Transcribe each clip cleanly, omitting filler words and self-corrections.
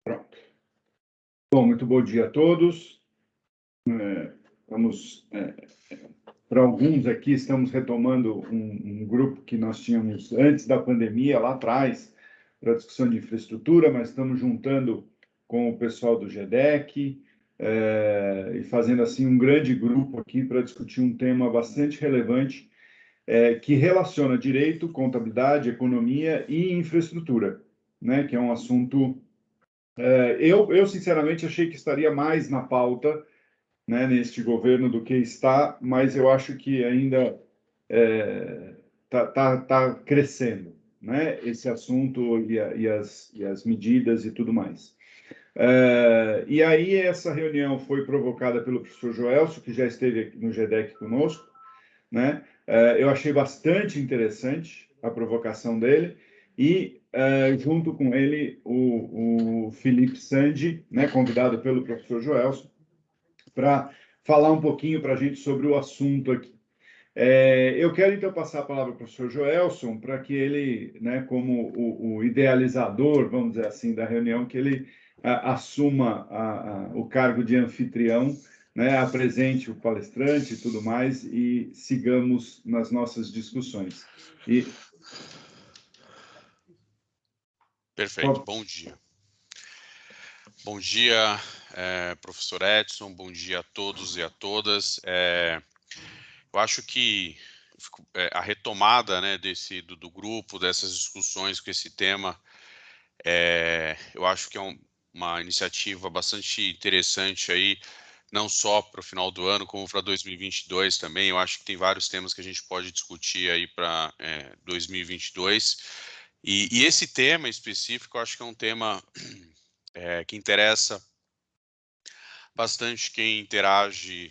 Pronto. Bom, muito bom dia a todos. Para alguns aqui, estamos retomando um grupo que nós tínhamos antes da pandemia, lá atrás, para discussão de infraestrutura, mas estamos juntando com o pessoal do GEDEC e fazendo assim um grande grupo aqui para discutir um tema bastante relevante que relaciona direito, contabilidade, economia e infraestrutura, né? Que é um assunto... Eu, sinceramente, achei que estaria mais na pauta, né, neste governo do que está, mas eu acho que ainda tá crescendo, né, esse assunto e as medidas e tudo mais. E aí essa reunião foi provocada pelo professor Joelso, que já esteve no GEDEC conosco, né? Eu achei bastante interessante a provocação dele e junto com ele o Felipe Sandi, né, convidado pelo professor Joelso, para falar um pouquinho para a gente sobre o assunto aqui. Eu quero, então, passar a palavra para o professor Joelson, para que ele, né, como o idealizador, vamos dizer assim, da reunião, que ele assuma o cargo de anfitrião, né, apresente o palestrante e tudo mais, e sigamos nas nossas discussões. Perfeito, bom dia. Bom dia, professor Edson, bom dia a todos e a todas. Eu acho que a retomada, né, do grupo, dessas discussões com esse tema, eu acho que é uma iniciativa bastante interessante aí, não só para o final do ano, como para 2022 também. Eu acho que tem vários temas que a gente pode discutir aí para 2022. E esse tema específico, eu acho que é um tema que interessa bastante quem interage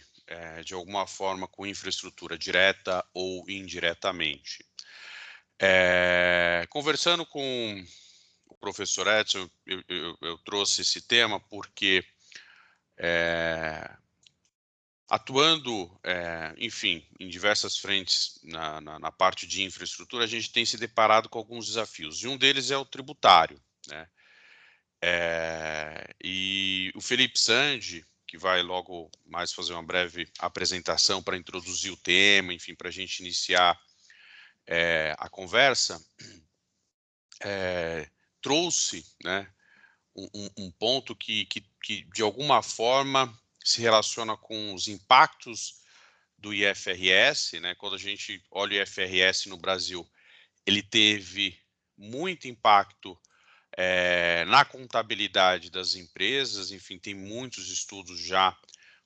de alguma forma com infraestrutura direta ou indiretamente. Conversando com o professor Edson, eu trouxe esse tema porque atuando, enfim, em diversas frentes na parte de infraestrutura, a gente tem se deparado com alguns desafios, e um deles é o tributário, né? E o Felipe Sandi, que vai logo mais fazer uma breve apresentação para introduzir o tema, enfim, para a gente iniciar a conversa, trouxe, né, um ponto que de alguma forma se relaciona com os impactos do IFRS, né? Quando a gente olha o IFRS no Brasil, ele teve muito impacto na contabilidade das empresas. Enfim, tem muitos estudos já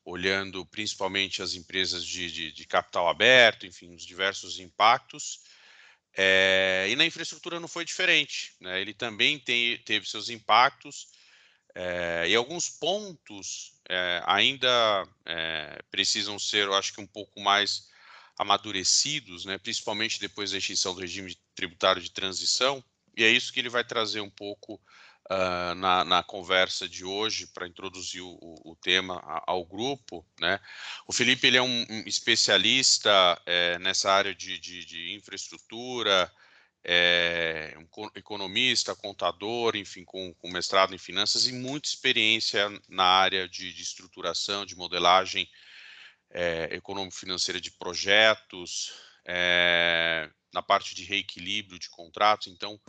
olhando principalmente as empresas de capital aberto, enfim, os diversos impactos. E na infraestrutura não foi diferente, né? Ele também teve seus impactos, e alguns pontos ainda precisam ser, eu acho que um pouco mais amadurecidos, né? Principalmente depois da extinção do regime tributário de transição, e é isso que ele vai trazer um pouco na conversa de hoje, para introduzir o tema ao grupo, né? O Felipe, ele é um especialista nessa área de infraestrutura, um economista, contador, enfim, com mestrado em finanças e muita experiência na área de estruturação, de modelagem econômico-financeira de projetos, na parte de reequilíbrio de contratos. Então,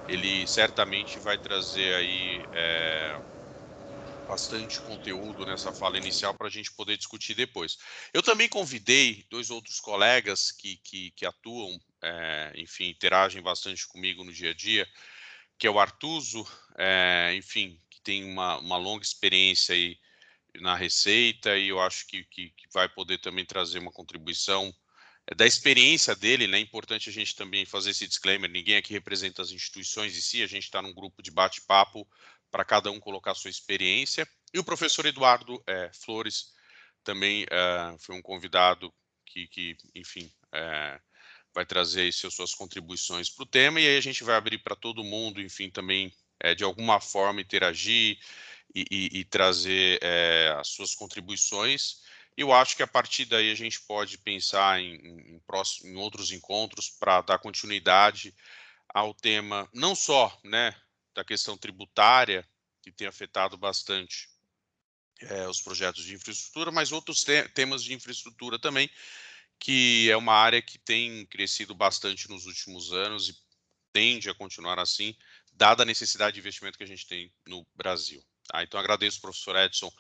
ele certamente vai trazer aí bastante conteúdo nessa fala inicial para a gente poder discutir depois. Eu também convidei dois outros colegas que atuam, enfim, interagem bastante comigo no dia a dia, que é o Artuso, enfim, que tem uma longa experiência aí na Receita, e eu acho que vai poder também trazer uma contribuição da experiência dele, né? É importante a gente também fazer esse disclaimer: ninguém aqui representa as instituições em si, a gente está num grupo de bate-papo para cada um colocar a sua experiência. E o professor Eduardo Flores também foi um convidado que enfim, vai trazer aí suas contribuições para o tema, e aí a gente vai abrir para todo mundo, enfim, também de alguma forma interagir e trazer as suas contribuições. Eu acho que a partir daí a gente pode pensar em outros encontros para dar continuidade ao tema, não só, né, da questão tributária, que tem afetado bastante os projetos de infraestrutura, mas outros temas de infraestrutura também, que é uma área que tem crescido bastante nos últimos anos e tende a continuar assim, dada a necessidade de investimento que a gente tem no Brasil. Tá? Então, agradeço ao professor Edson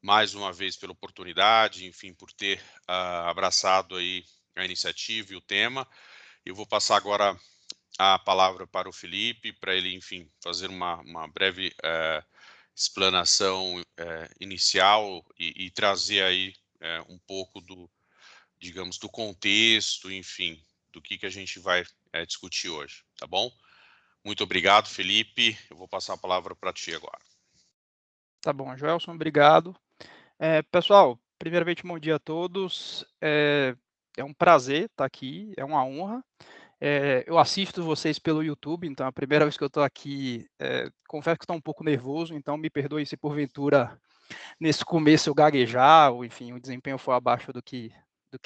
mais uma vez pela oportunidade, enfim, por ter abraçado aí a iniciativa e o tema. Eu vou passar agora a palavra para o Felipe, para ele, enfim, fazer uma breve explanação inicial e trazer aí um pouco do, digamos, do contexto, enfim, do que a gente vai discutir hoje, tá bom? Muito obrigado, Felipe. Eu vou passar a palavra para ti agora. Tá bom, Joelson, obrigado. Pessoal, primeiramente, bom dia a todos. É um prazer estar aqui, é uma honra. Eu assisto vocês pelo YouTube, então é a primeira vez que eu estou aqui. Confesso que estou um pouco nervoso, então me perdoe se porventura nesse começo eu gaguejar, ou enfim, o desempenho for abaixo do que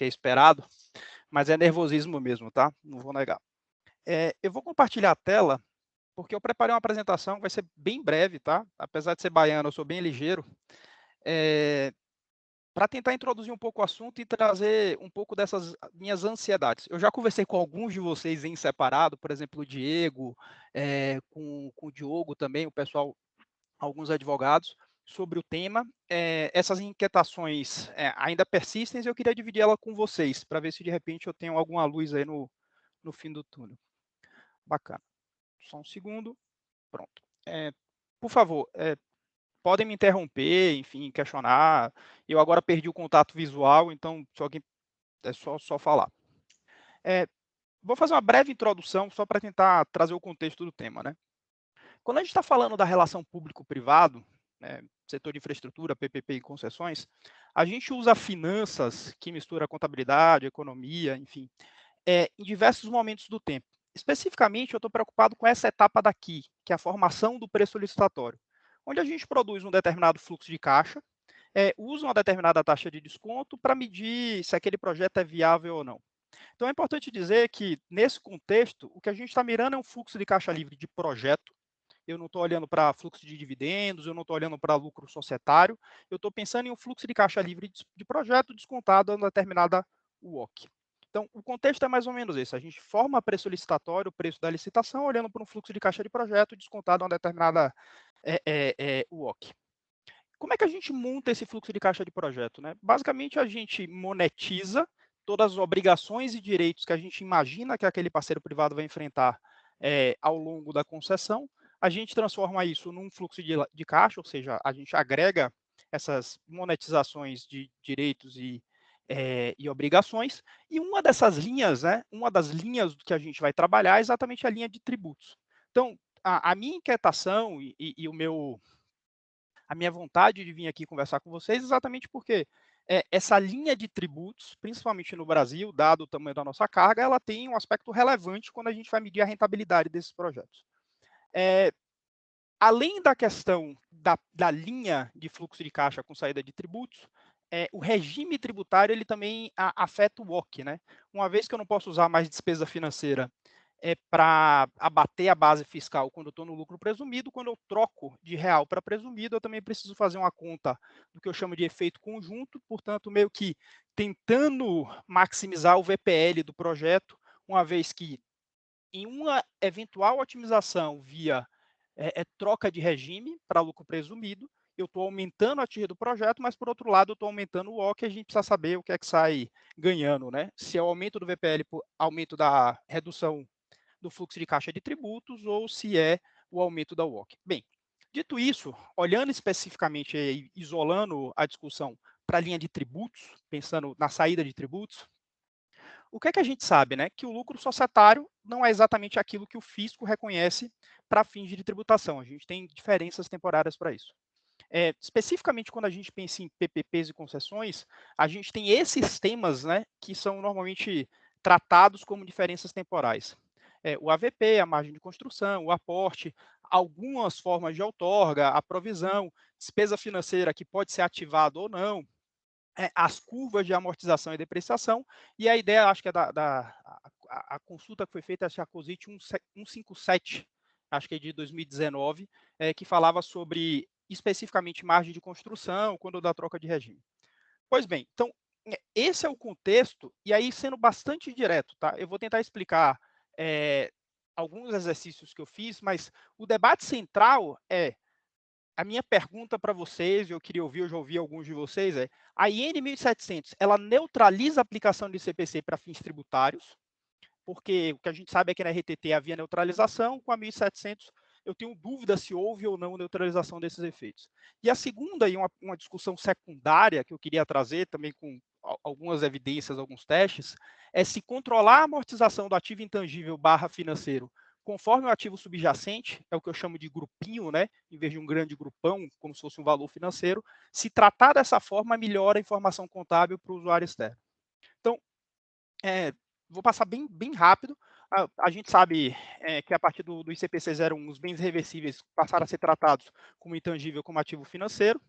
é esperado, mas é nervosismo mesmo, tá? Não vou negar. Eu vou compartilhar a tela, porque eu preparei uma apresentação que vai ser bem breve, tá? Apesar de ser baiano, eu sou bem ligeiro. Para tentar introduzir um pouco o assunto e trazer um pouco dessas minhas ansiedades. Eu já conversei com alguns de vocês em separado, por exemplo, o Diego, com o Diogo também, o pessoal, alguns advogados, sobre o tema. Essas inquietações ainda persistem e eu queria dividir ela com vocês, para ver se de repente eu tenho alguma luz aí no fim do túnel. Bacana. Só um segundo. Pronto. Por favor, podem me interromper, enfim, questionar. Eu agora perdi o contato visual, então se alguém é só falar. Vou fazer uma breve introdução só para tentar trazer o contexto do tema, né? Quando a gente está falando da relação público-privado, setor de infraestrutura, PPP e concessões, a gente usa finanças que mistura contabilidade, economia, enfim, em diversos momentos do tempo. Especificamente, eu estou preocupado com essa etapa daqui, que é a formação do preço licitatório, onde a gente produz um determinado fluxo de caixa, usa uma determinada taxa de desconto para medir se aquele projeto é viável ou não. Então, é importante dizer que, nesse contexto, o que a gente está mirando é um fluxo de caixa livre de projeto. Eu não estou olhando para fluxo de dividendos, eu não estou olhando para lucro societário, eu estou pensando em um fluxo de caixa livre de projeto descontado a uma determinada WOC. Então, o contexto é mais ou menos esse. A gente forma preço licitatório, o preço da licitação, olhando para um fluxo de caixa de projeto descontado a uma determinada WOC. Como é que a gente monta esse fluxo de caixa de projeto? Né? Basicamente, a gente monetiza todas as obrigações e direitos que a gente imagina que aquele parceiro privado vai enfrentar ao longo da concessão. A gente transforma isso num fluxo de caixa, ou seja, a gente agrega essas monetizações de direitos e obrigações. E uma dessas linhas, né, uma das linhas que a gente vai trabalhar é exatamente a linha de tributos. Então, a minha inquietação e a minha vontade de vir aqui conversar com vocês exatamente porque essa linha de tributos, principalmente no Brasil, dado o tamanho da nossa carga, ela tem um aspecto relevante quando a gente vai medir a rentabilidade desses projetos. Além da questão da linha de fluxo de caixa com saída de tributos, o regime tributário ele também afeta o WOC, né? Uma vez que eu não posso usar mais despesa financeira para abater a base fiscal quando eu estou no lucro presumido, quando eu troco de real para presumido, eu também preciso fazer uma conta do que eu chamo de efeito conjunto, portanto, meio que tentando maximizar o VPL do projeto, uma vez que em uma eventual otimização via troca de regime para lucro presumido, eu estou aumentando a TIR do projeto, mas por outro lado eu estou aumentando o OC, a gente precisa saber o que é que sai ganhando, né? Se é o aumento do VPL por aumento da redução do fluxo de caixa de tributos ou se é o aumento da WOC. Bem, dito isso, olhando especificamente, isolando a discussão para a linha de tributos, pensando na saída de tributos, o que é que a gente sabe? Né? Que o lucro societário não é exatamente aquilo que o fisco reconhece para fins de tributação. A gente tem diferenças temporárias para isso. Especificamente quando a gente pensa em PPPs e concessões, a gente tem esses temas, né, que são normalmente tratados como diferenças temporais. O AVP, a margem de construção, o aporte, algumas formas de outorga, a provisão, despesa financeira que pode ser ativada ou não, as curvas de amortização e depreciação, e a ideia, acho que é a consulta que foi feita, acho que a COSIT 157, acho que é de 2019, que falava sobre especificamente margem de construção quando da troca de regime. Pois bem, então, esse é o contexto, e aí sendo bastante direto, tá? Eu vou tentar explicar alguns exercícios que eu fiz, mas o debate central a minha pergunta para vocês, eu queria ouvir, eu já ouvi alguns de vocês, a IN 1700, ela neutraliza a aplicação de CPC para fins tributários? Porque o que a gente sabe é que na RTT havia neutralização, com a 1700 eu tenho dúvida se houve ou não neutralização desses efeitos. E a segunda, e uma discussão secundária que eu queria trazer também com algumas evidências, alguns testes, é se controlar a amortização do ativo intangível / financeiro conforme o ativo subjacente, é o que eu chamo de grupinho, né, em vez de um grande grupão, como se fosse um valor financeiro, se tratar dessa forma, melhora a informação contábil para o usuário externo. Então, vou passar bem rápido. A gente sabe que a partir do ICPC 01, os bens reversíveis passaram a ser tratados como intangível, como ativo financeiro.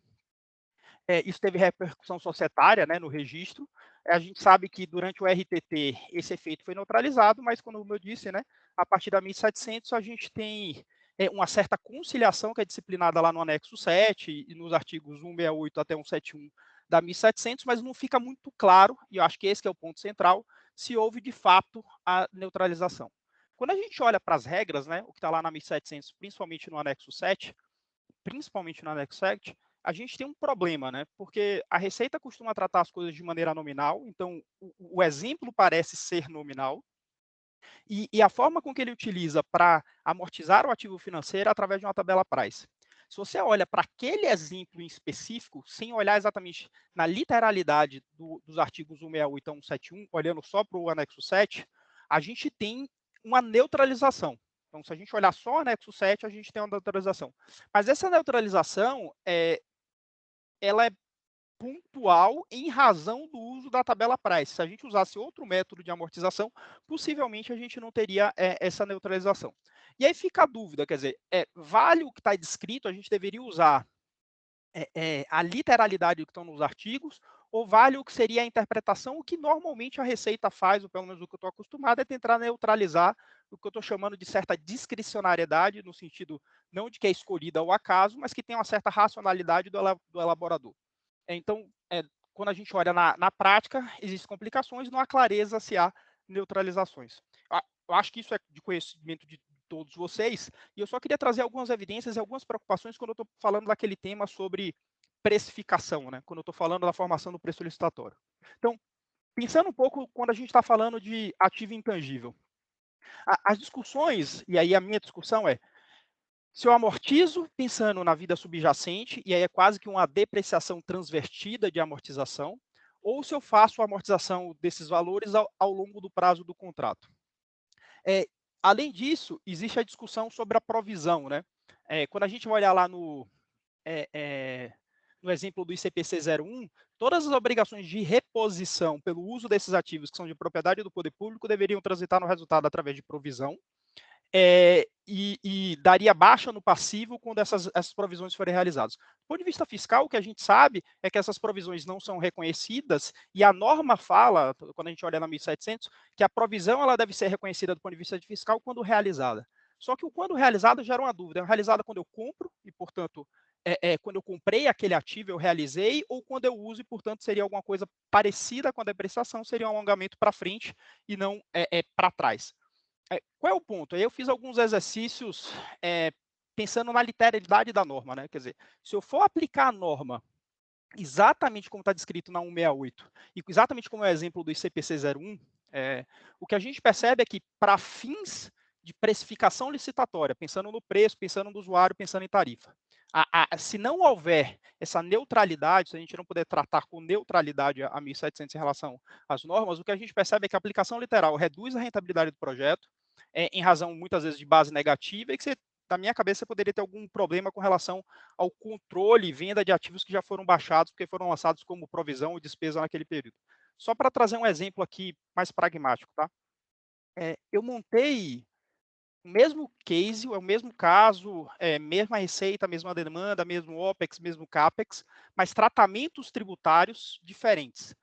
Isso teve repercussão societária, né, no registro. A gente sabe que durante o RTT esse efeito foi neutralizado, mas como eu disse, né, a partir da 1700 a gente tem uma certa conciliação que é disciplinada lá no anexo 7 e nos artigos 168 até 171 da 1700, mas não fica muito claro, e eu acho que esse que é o ponto central, se houve de fato a neutralização. Quando a gente olha para as regras, né, o que está lá na 1700, principalmente no anexo 7, a gente tem um problema, né? Porque a Receita costuma tratar as coisas de maneira nominal, então o exemplo parece ser nominal, e a forma com que ele utiliza para amortizar o ativo financeiro é através de uma tabela price. Se você olha para aquele exemplo em específico, sem olhar exatamente na literalidade dos artigos 168 e 171, olhando só para o anexo 7, a gente tem uma neutralização. Então, se a gente olhar só o anexo 7, a gente tem uma neutralização. Mas essa neutralização, ela é pontual em razão do uso da tabela price. Se a gente usasse outro método de amortização, possivelmente a gente não teria essa neutralização. E aí fica a dúvida, quer dizer, vale o que está descrito, a gente deveria usar a literalidade do que estão nos artigos, ou vale o que seria a interpretação, o que normalmente a Receita faz, ou pelo menos o que eu estou acostumado, é tentar neutralizar o que eu estou chamando de certa discricionariedade, no sentido não de que é escolhida ao acaso, mas que tem uma certa racionalidade do elaborador. Então, quando a gente olha na prática, existem complicações, não há clareza se há neutralizações. Eu acho que isso é de conhecimento de todos vocês, e eu só queria trazer algumas evidências e algumas preocupações quando eu estou falando daquele tema sobre precificação, né? Quando eu estou falando da formação do preço licitatório. Então, pensando um pouco quando a gente está falando de ativo intangível, as discussões, e aí a minha discussão se eu amortizo pensando na vida subjacente, e aí é quase que uma depreciação transvertida de amortização, ou se eu faço a amortização desses valores ao longo do prazo do contrato. Além disso, existe a discussão sobre a provisão, né? Quando a gente vai olhar lá no exemplo do ICPC 01, todas as obrigações de reposição pelo uso desses ativos que são de propriedade do poder público deveriam transitar no resultado através de provisão, e daria baixa no passivo quando essas provisões forem realizadas. Do ponto de vista fiscal, o que a gente sabe é que essas provisões não são reconhecidas, e a norma fala, quando a gente olha na 1700, que a provisão ela deve ser reconhecida do ponto de vista fiscal quando realizada. Só que o quando realizada gera uma dúvida. É realizada quando eu compro, e, portanto, quando eu comprei aquele ativo, eu realizei, ou quando eu uso, e, portanto, seria alguma coisa parecida com a depreciação, seria um alongamento para frente e não para trás. Qual é o ponto? Aí eu fiz alguns exercícios pensando na literalidade da norma, né? Quer dizer, se eu for aplicar a norma exatamente como está descrito na 168, e exatamente como é o exemplo do ICPC 01, o que a gente percebe é que, para fins de precificação licitatória, pensando no preço, pensando no usuário, pensando em tarifa, se não houver essa neutralidade, se a gente não puder tratar com neutralidade a 1.700 em relação às normas, o que a gente percebe é que a aplicação literal reduz a rentabilidade do projeto, em razão, muitas vezes, de base negativa, e que, na minha cabeça, você poderia ter algum problema com relação ao controle e venda de ativos que já foram baixados, porque foram lançados como provisão ou despesa naquele período. Só para trazer um exemplo aqui mais pragmático, tá? Eu montei o mesmo case, o mesmo caso, mesma receita, mesma demanda, mesmo OPEX, mesmo CAPEX, mas tratamentos tributários diferentes.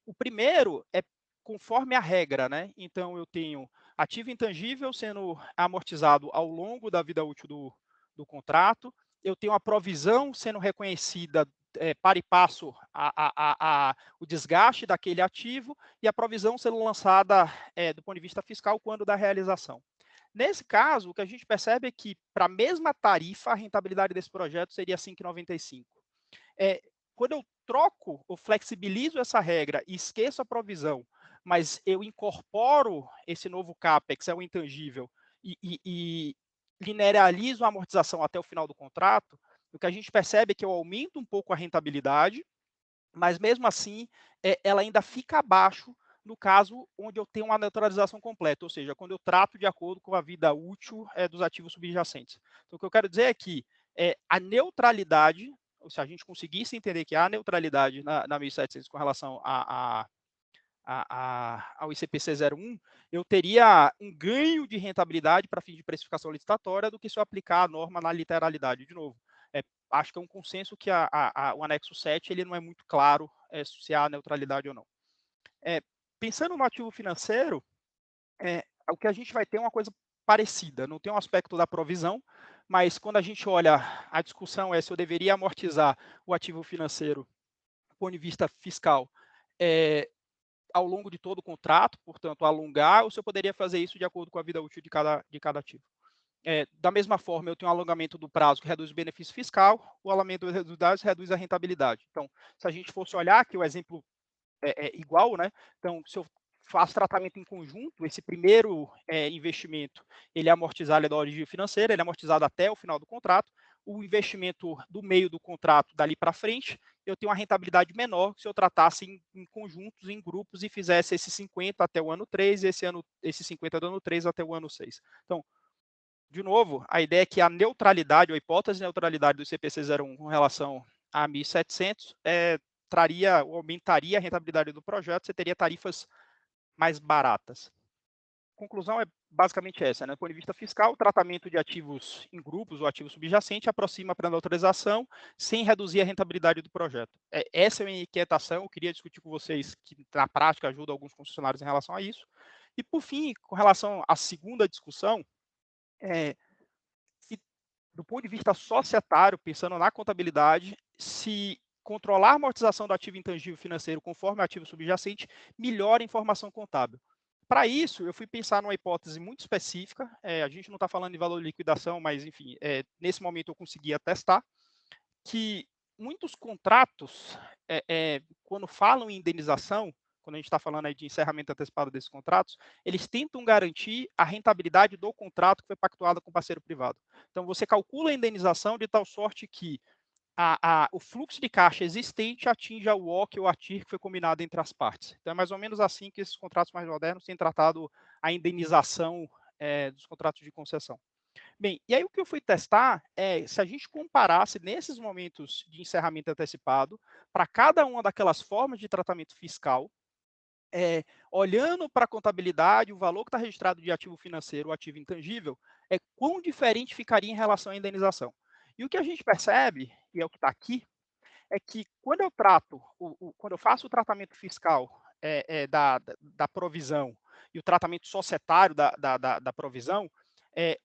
O primeiro é conforme a regra, né? Então, eu tenho ativo intangível sendo amortizado ao longo da vida útil do contrato, eu tenho a provisão sendo reconhecida para e passo o desgaste daquele ativo e a provisão sendo lançada do ponto de vista fiscal quando da realização. Nesse caso, o que a gente percebe é que, para a mesma tarifa, a rentabilidade desse projeto seria 5,95. Quando eu troco, eu flexibilizo essa regra e esqueço a provisão, mas eu incorporo esse novo CAPEX, o intangível, e linearizo a amortização até o final do contrato, o que a gente percebe é que eu aumento um pouco a rentabilidade, mas mesmo assim, ela ainda fica abaixo no caso onde eu tenho uma neutralização completa, ou seja, quando eu trato de acordo com a vida útil dos ativos subjacentes. Então, o que eu quero dizer é que a neutralidade, ou se a gente conseguisse entender que há neutralidade na 1700 com relação ao ICPC 01, eu teria um ganho de rentabilidade para fim de precificação licitatória do que se eu aplicar a norma na literalidade. De novo, acho que é um consenso que o anexo 7 ele não é muito claro se há neutralidade ou não. Pensando no ativo financeiro, o que a gente vai ter é uma coisa parecida, não tem um aspecto da provisão, mas quando a gente olha, a discussão é se eu deveria amortizar o ativo financeiro do ponto de vista fiscal ao longo de todo o contrato, portanto, alongar, ou se eu poderia fazer isso de acordo com a vida útil de cada ativo. Da mesma forma, eu tenho um alongamento do prazo que reduz o benefício fiscal, o alongamento dos dados reduz a rentabilidade. Então, se a gente fosse olhar que o exemplo é igual, né? Então, se eu faço tratamento em conjunto, esse primeiro investimento, ele é amortizado da origem financeira, ele é amortizado até o final do contrato. O investimento do meio do contrato, dali para frente, eu tenho uma rentabilidade menor se eu tratasse em conjuntos, em grupos, e fizesse esse 50 até o ano 3 e esse 50 do ano 3 até o ano 6. Então, de novo, a ideia é que a neutralidade, ou a hipótese de neutralidade do ICPC 01 com relação a 1.700 aumentaria a rentabilidade do projeto, você teria tarifas mais baratas. A conclusão é basicamente essa, né? Do ponto de vista fiscal, o tratamento de ativos em grupos ou ativos subjacentes aproxima para a neutralização sem reduzir a rentabilidade do projeto. Essa é a minha inquietação, eu queria discutir com vocês que na prática ajuda alguns concessionários em relação a isso. E por fim, com relação à segunda discussão, do ponto de vista societário, pensando na contabilidade, se controlar a amortização do ativo intangível financeiro conforme o ativo subjacente melhora a informação contábil. Para isso, eu fui pensar numa hipótese muito específica, a gente não está falando de valor de liquidação, mas, enfim, nesse momento eu consegui atestar que muitos contratos, quando falam em indenização, quando a gente está falando aí de encerramento antecipado desses contratos, eles tentam garantir a rentabilidade do contrato que foi pactuado com o parceiro privado. Então, você calcula a indenização de tal sorte que o fluxo de caixa existente atinja o OC ou a TIR que foi combinado entre as partes. Então, é mais ou menos assim que esses contratos mais modernos têm tratado a indenização dos contratos de concessão. Bem, e aí o que eu fui testar é se a gente comparasse nesses momentos de encerramento antecipado para cada uma daquelas formas de tratamento fiscal, olhando para a contabilidade, o valor que está registrado de ativo financeiro ou ativo intangível, quão diferente ficaria em relação à indenização. E o que a gente percebe, e é o que está aqui, é que quando eu trato, quando eu faço o tratamento fiscal da provisão e o tratamento societário da provisão,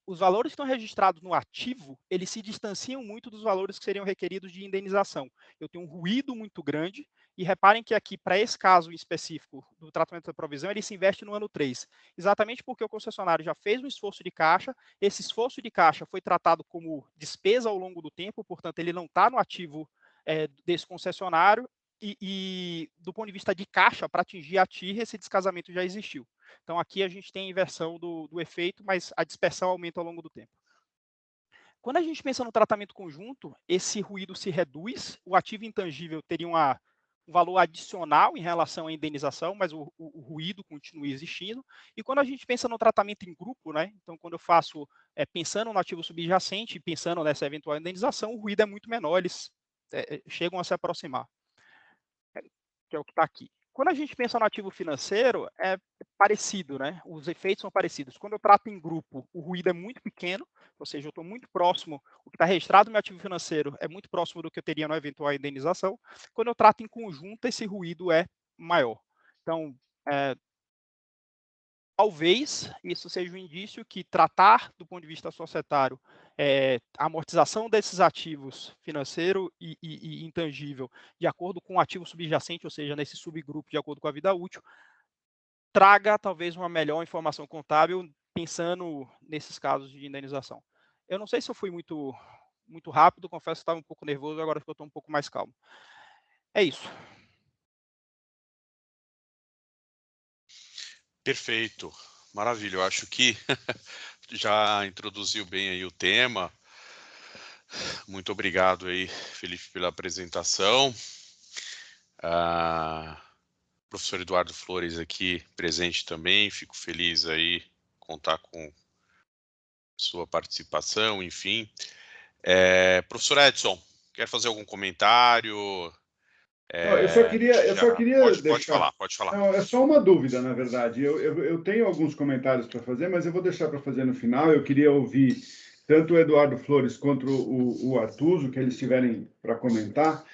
os valores que estão registrados no ativo, eles se distanciam muito dos valores que seriam requeridos de indenização. Eu tenho um ruído muito grande, e reparem que aqui, para esse caso específico do tratamento da provisão, ele se investe no ano 3, exatamente porque o concessionário já fez um esforço de caixa, esse esforço de caixa foi tratado como despesa ao longo do tempo, portanto, ele não está no ativo desse concessionário, e do ponto de vista de caixa, para atingir a TIR, esse descasamento já existiu. Então, aqui a gente tem a inversão do efeito, mas a dispersão aumenta ao longo do tempo. Quando a gente pensa no tratamento conjunto, esse ruído se reduz, o ativo intangível teria um valor adicional em relação à indenização, mas o ruído continua existindo. E quando a gente pensa no tratamento em grupo, né, então quando eu faço, pensando no ativo subjacente e pensando nessa eventual indenização, o ruído é muito menor, eles chegam a se aproximar, que é o que está aqui. Quando a gente pensa no ativo financeiro, é parecido, né? Os efeitos são parecidos. Quando eu trato em grupo, o ruído é muito pequeno, ou seja, eu estou muito próximo, o que está registrado no meu ativo financeiro é muito próximo do que eu teria na eventual indenização. Quando eu trato em conjunto, esse ruído é maior. Então, talvez isso seja um indício que tratar do ponto de vista societário a amortização desses ativos financeiro e intangível de acordo com o ativo subjacente, ou seja, nesse subgrupo de acordo com a vida útil, traga talvez uma melhor informação contábil pensando nesses casos de indenização. Eu não sei se eu fui muito rápido, confesso que estava um pouco nervoso, agora que eu estou um pouco mais calmo. É isso. Perfeito, maravilha. Eu acho que já introduziu bem aí o tema. Muito obrigado aí, Felipe, pela apresentação. Professor Eduardo Flores aqui presente também. Fico feliz aí contar com sua participação, enfim. Professor Edson, quer fazer algum comentário? Não, eu só queria Pode deixar. falar, pode falar. Não, é só uma dúvida, na verdade. Eu tenho alguns comentários para fazer, mas eu vou deixar para fazer no final. Eu queria ouvir tanto o Eduardo Flores quanto o Artuso, que eles tiverem para comentar.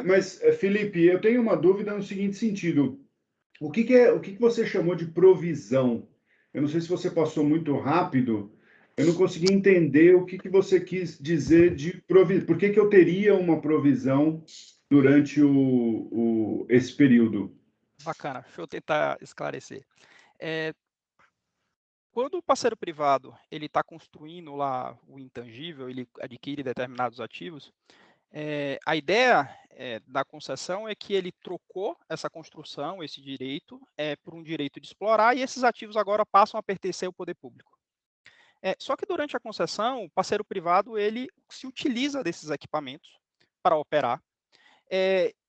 Mas, Felipe, eu tenho uma dúvida no seguinte sentido. O que você chamou de provisão? Eu não sei se você passou muito rápido. Eu não consegui entender o que você quis dizer de provisão. Por que eu teria uma provisão durante esse período? Bacana, deixa eu tentar esclarecer. Quando o parceiro privado ele está construindo lá o intangível, ele adquire determinados ativos, a ideia da concessão é que ele trocou essa construção, esse direito, por um direito de explorar, e esses ativos agora passam a pertencer ao poder público. Só que durante a concessão, o parceiro privado ele se utiliza desses equipamentos para operar,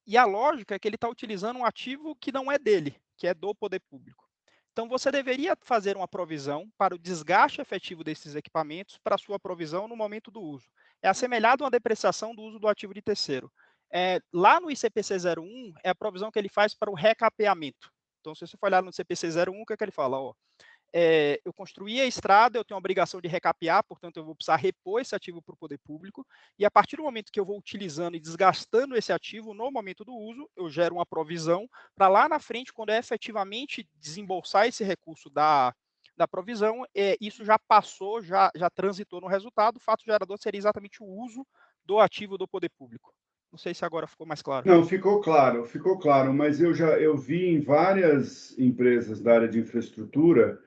e a lógica é que ele está utilizando um ativo que não é dele, que é do poder público. Então, você deveria fazer uma provisão para o desgaste efetivo desses equipamentos para sua provisão no momento do uso. É assemelhado a uma depreciação do uso do ativo de terceiro. Lá no ICPC 01, é a provisão que ele faz para o recapeamento. Então, se você for olhar no ICPC 01, o que é que ele fala? Eu construí a estrada, eu tenho a obrigação de recapear, portanto, eu vou precisar repor esse ativo para o poder público, e a partir do momento que eu vou utilizando e desgastando esse ativo, no momento do uso, eu gero uma provisão para lá na frente, quando eu efetivamente desembolsar esse recurso da provisão, isso já passou, já transitou no resultado, o fato gerador seria exatamente o uso do ativo do poder público. Não sei se agora ficou mais claro. Não, ficou claro, mas eu vi em várias empresas da área de infraestrutura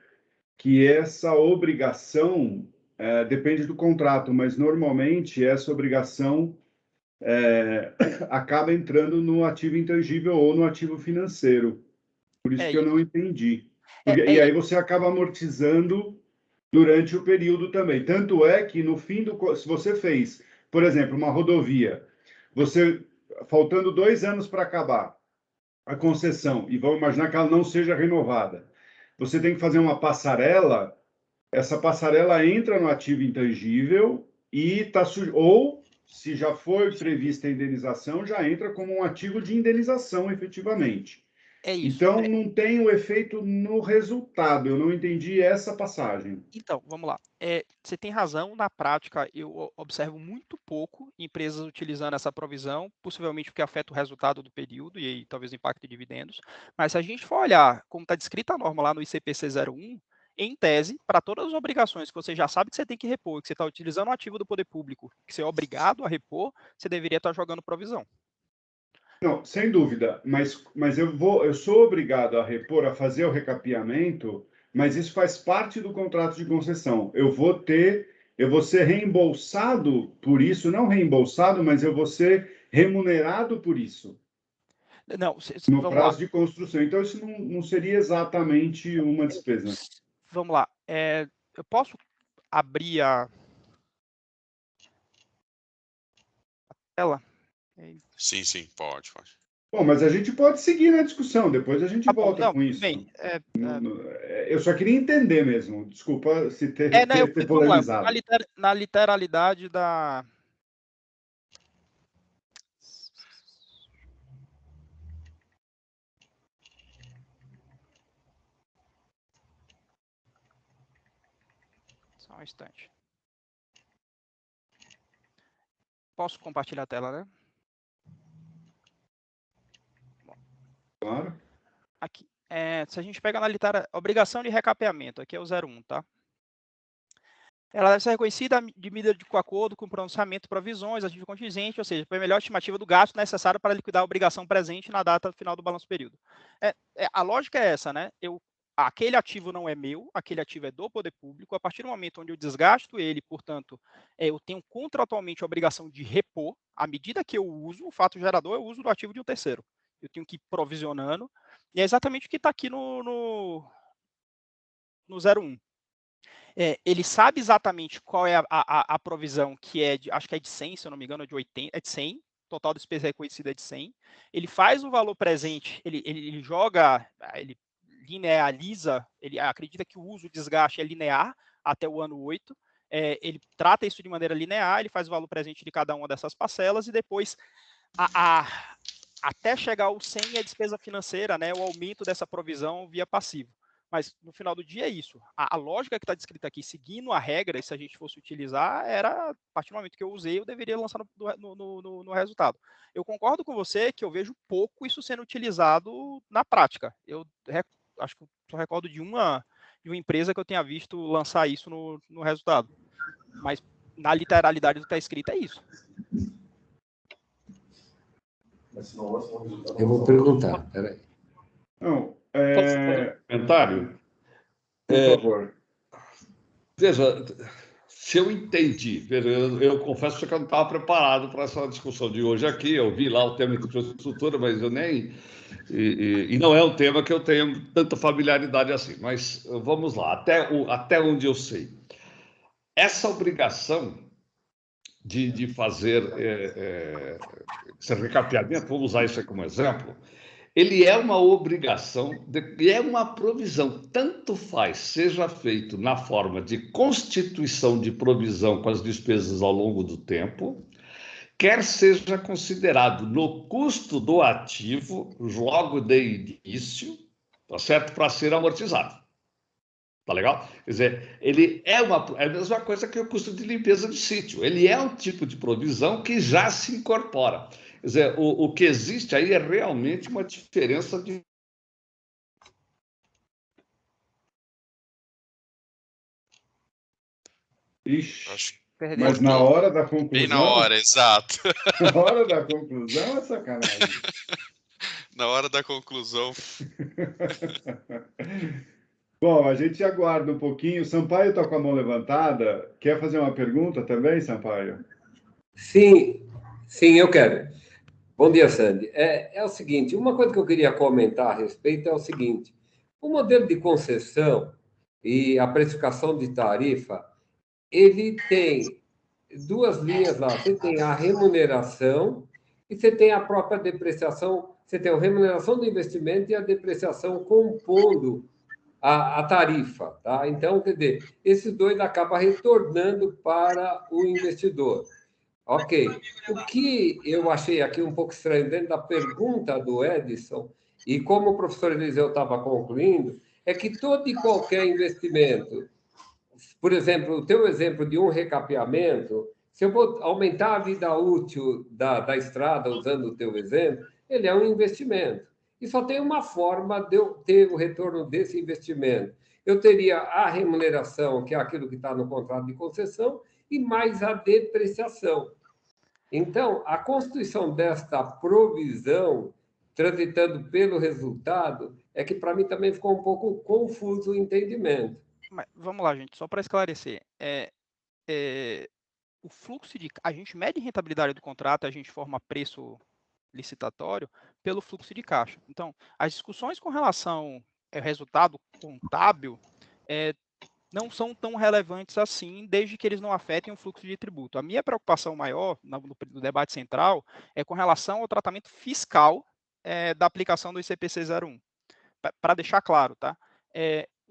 que essa obrigação depende do contrato, mas normalmente essa obrigação acaba entrando no ativo intangível ou no ativo financeiro. Por isso que eu não entendi. E aí você acaba amortizando durante o período também. Tanto é que no fim se você fez, por exemplo, uma rodovia, faltando 2 anos para acabar a concessão, e vamos imaginar que ela não seja renovada, você tem que fazer uma passarela. Essa passarela entra no ativo intangível e ou, se já foi prevista a indenização, já entra como um ativo de indenização, efetivamente. É isso. Então, não tem o efeito no resultado. Eu não entendi essa passagem. Então, vamos lá. Você tem razão, na prática eu observo muito pouco empresas utilizando essa provisão, possivelmente porque afeta o resultado do período e aí talvez impacte dividendos. Mas se a gente for olhar como está descrita a norma lá no ICPC 01, em tese, para todas as obrigações que você já sabe que você tem que repor, que você está utilizando um ativo do poder público, que você é obrigado a repor, você deveria estar jogando provisão. Não, sem dúvida, mas eu sou obrigado a repor, a fazer o recapeamento, mas isso faz parte do contrato de concessão. Eu vou ser reembolsado por isso, não reembolsado, mas eu vou ser remunerado por isso Não, no vamos lá. prazo de construção. Então, isso não seria exatamente uma despesa. Vamos lá. Eu posso abrir a tela? Sim, pode. Bom, mas a gente pode seguir na discussão, depois a gente Tá bom, volta não, com tudo isso. bem. Eu só queria entender mesmo. Desculpa se ter Vamos lá, eu fui polemizado. na literalidade da. Só um instante. Posso compartilhar a tela, né? Claro. Aqui. se a gente pega na literatura, obrigação de recapeamento, aqui é o 01, tá? Ela deve ser reconhecida de medida de acordo com o pronunciamento, provisões, ativo contingente, ou seja, para a melhor estimativa do gasto necessário para liquidar a obrigação presente na data final do balanço período. A lógica é essa, né? Aquele ativo não é meu, aquele ativo é do poder público. A partir do momento onde eu desgasto ele, portanto, eu tenho contratualmente a obrigação de repor. À medida que eu uso, o fato gerador é o uso do ativo de um terceiro. Eu tenho que ir provisionando. E é exatamente o que está aqui no 01. Ele sabe exatamente qual é a provisão que é, acho que é de 100, se eu não me engano, é de 80, é de 100, total despesa reconhecida é de 100. Ele faz o valor presente, ele joga, ele lineariza, ele acredita que o uso, o desgaste é linear até o ano 8, ele trata isso de maneira linear, ele faz o valor presente de cada uma dessas parcelas e depois até chegar ao 100 é a despesa financeira, né, o aumento dessa provisão via passivo. Mas no final do dia é isso. A lógica que está descrita aqui, seguindo a regra, e se a gente fosse utilizar, era, a partir do momento que eu usei, eu deveria lançar no resultado. Eu concordo com você que eu vejo pouco isso sendo utilizado na prática. Eu acho que só recordo de uma empresa que eu tenha visto lançar isso no resultado. Mas na literalidade do que está escrito é isso. Eu vou perguntar, peraí. Não, Posso fazer um comentário? por favor. Veja, se eu entendi, veja, eu confesso que eu não estava preparado para essa discussão de hoje aqui, eu vi lá o tema de infraestrutura, mas eu nem... E não é um tema que eu tenho tanta familiaridade assim, mas vamos lá, até onde eu sei. Essa obrigação de fazer esse recapeamento, vamos usar isso aí como exemplo, ele é uma obrigação e é uma provisão, tanto faz seja feito na forma de constituição de provisão com as despesas ao longo do tempo, quer seja considerado no custo do ativo, logo de início, tá certo? Para ser amortizado. Tá legal? Quer dizer, ele é a mesma coisa que o custo de limpeza de sítio. Ele é um tipo de provisão que já se incorpora. Quer dizer, o que existe aí é realmente uma diferença de... Ixi, mas na hora da conclusão... Bem na hora, exato. Na hora da conclusão é sacanagem. Na hora da conclusão... Bom, a gente aguarda um pouquinho. O Sampaio está com a mão levantada. Quer fazer uma pergunta também, Sampaio? Sim, eu quero. Bom dia, Sandy. É o seguinte, uma coisa que eu queria comentar a respeito é o seguinte, o modelo de concessão e a precificação de tarifa, ele tem duas linhas lá. Você tem a remuneração e você tem a própria depreciação, você tem a remuneração do investimento e a depreciação compondo a tarifa, tá? Então, quer dizer, esses dois acabam retornando para o investidor. Ok. O que eu achei aqui um pouco estranho dentro da pergunta do Edson, e como o professor Eliseu estava concluindo, é que todo e qualquer investimento, por exemplo, o teu exemplo de um recapeamento, se eu vou aumentar a vida útil da estrada, usando o teu exemplo, ele é um investimento. E só tem uma forma de eu ter o retorno desse investimento. Eu teria a remuneração, que é aquilo que está no contrato de concessão, e mais a depreciação. Então, a constituição desta provisão, transitando pelo resultado, é que para mim também ficou um pouco confuso o entendimento. Mas, vamos lá, gente, só para esclarecer. O fluxo a gente mede a rentabilidade do contrato, a gente forma preço licitatório pelo fluxo de caixa. Então, as discussões com relação ao resultado contábil não são tão relevantes assim, desde que eles não afetem o fluxo de tributo. A minha preocupação maior no debate central é com relação ao tratamento fiscal da aplicação do ICPC 01. Para deixar claro, tá?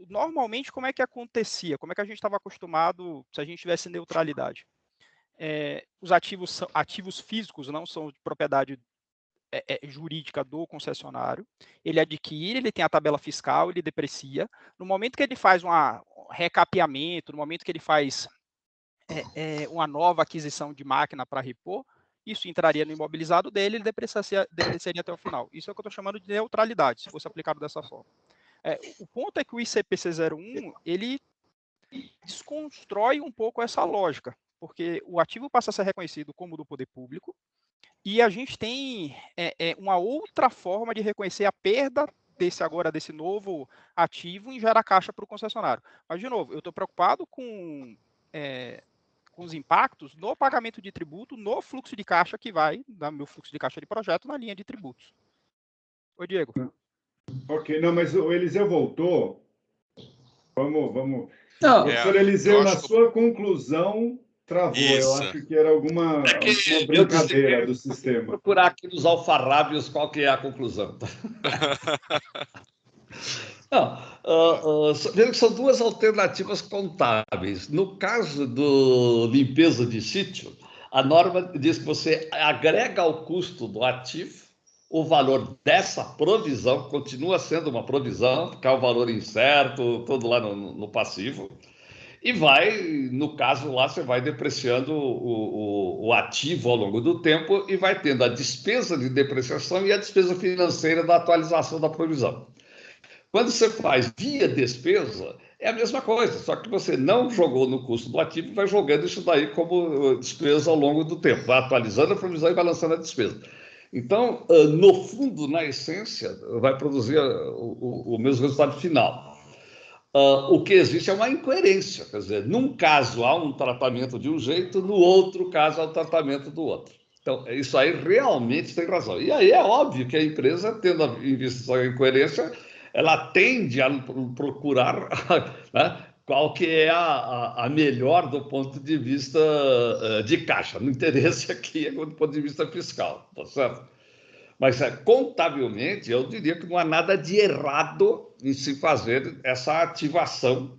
Normalmente, como é que acontecia? Como é que a gente estava acostumado se a gente tivesse neutralidade? Os ativos físicos não são de propriedade jurídica do concessionário, ele adquire, ele tem a tabela fiscal, ele deprecia. No momento que ele faz um recapeamento, no momento que ele faz uma nova aquisição de máquina para repor, isso entraria no imobilizado dele, ele depreciaria até o final. Isso é o que eu estou chamando de neutralidade, se fosse aplicado dessa forma. O ponto é que o ICPC 01, ele desconstrói um pouco essa lógica, porque o ativo passa a ser reconhecido como do poder público, e a gente tem uma outra forma de reconhecer a perda desse novo ativo em gerar caixa para o concessionário. Mas, de novo, eu estou preocupado com os impactos no pagamento de tributo, no fluxo de caixa que vai, no meu fluxo de caixa de projeto, na linha de tributos. Oi, Diego. Ok, não, mas o Eliseu voltou. Vamos. Não, Professor Eliseu, na que sua conclusão, travou. Eu Isso. acho que era alguma brincadeira do sistema. Procurar aqui nos alfarrábios qual que é a conclusão. Não, veja que são duas alternativas contábeis. No caso do limpeza de sítio, a norma diz que você agrega ao custo do ativo o valor dessa provisão, continua sendo uma provisão, porque é o valor incerto, todo lá no passivo, e vai, no caso lá, você vai depreciando o ativo ao longo do tempo e vai tendo a despesa de depreciação e a despesa financeira da atualização da provisão. Quando você faz via despesa, é a mesma coisa, só que você não jogou no custo do ativo e vai jogando isso daí como despesa ao longo do tempo, vai atualizando a provisão e vai lançando a despesa. Então, no fundo, na essência, vai produzir o mesmo resultado final. O que existe é uma incoerência, quer dizer, num caso há um tratamento de um jeito, no outro caso há um tratamento do outro. Então, isso aí realmente tem razão. E aí é óbvio que a empresa, tendo em vista essa incoerência, ela tende a procurar né, qual que é a melhor do ponto de vista de caixa. No interesse aqui é do ponto de vista fiscal, tá certo? Mas, contabilmente, eu diria que não há nada de errado em se fazer essa ativação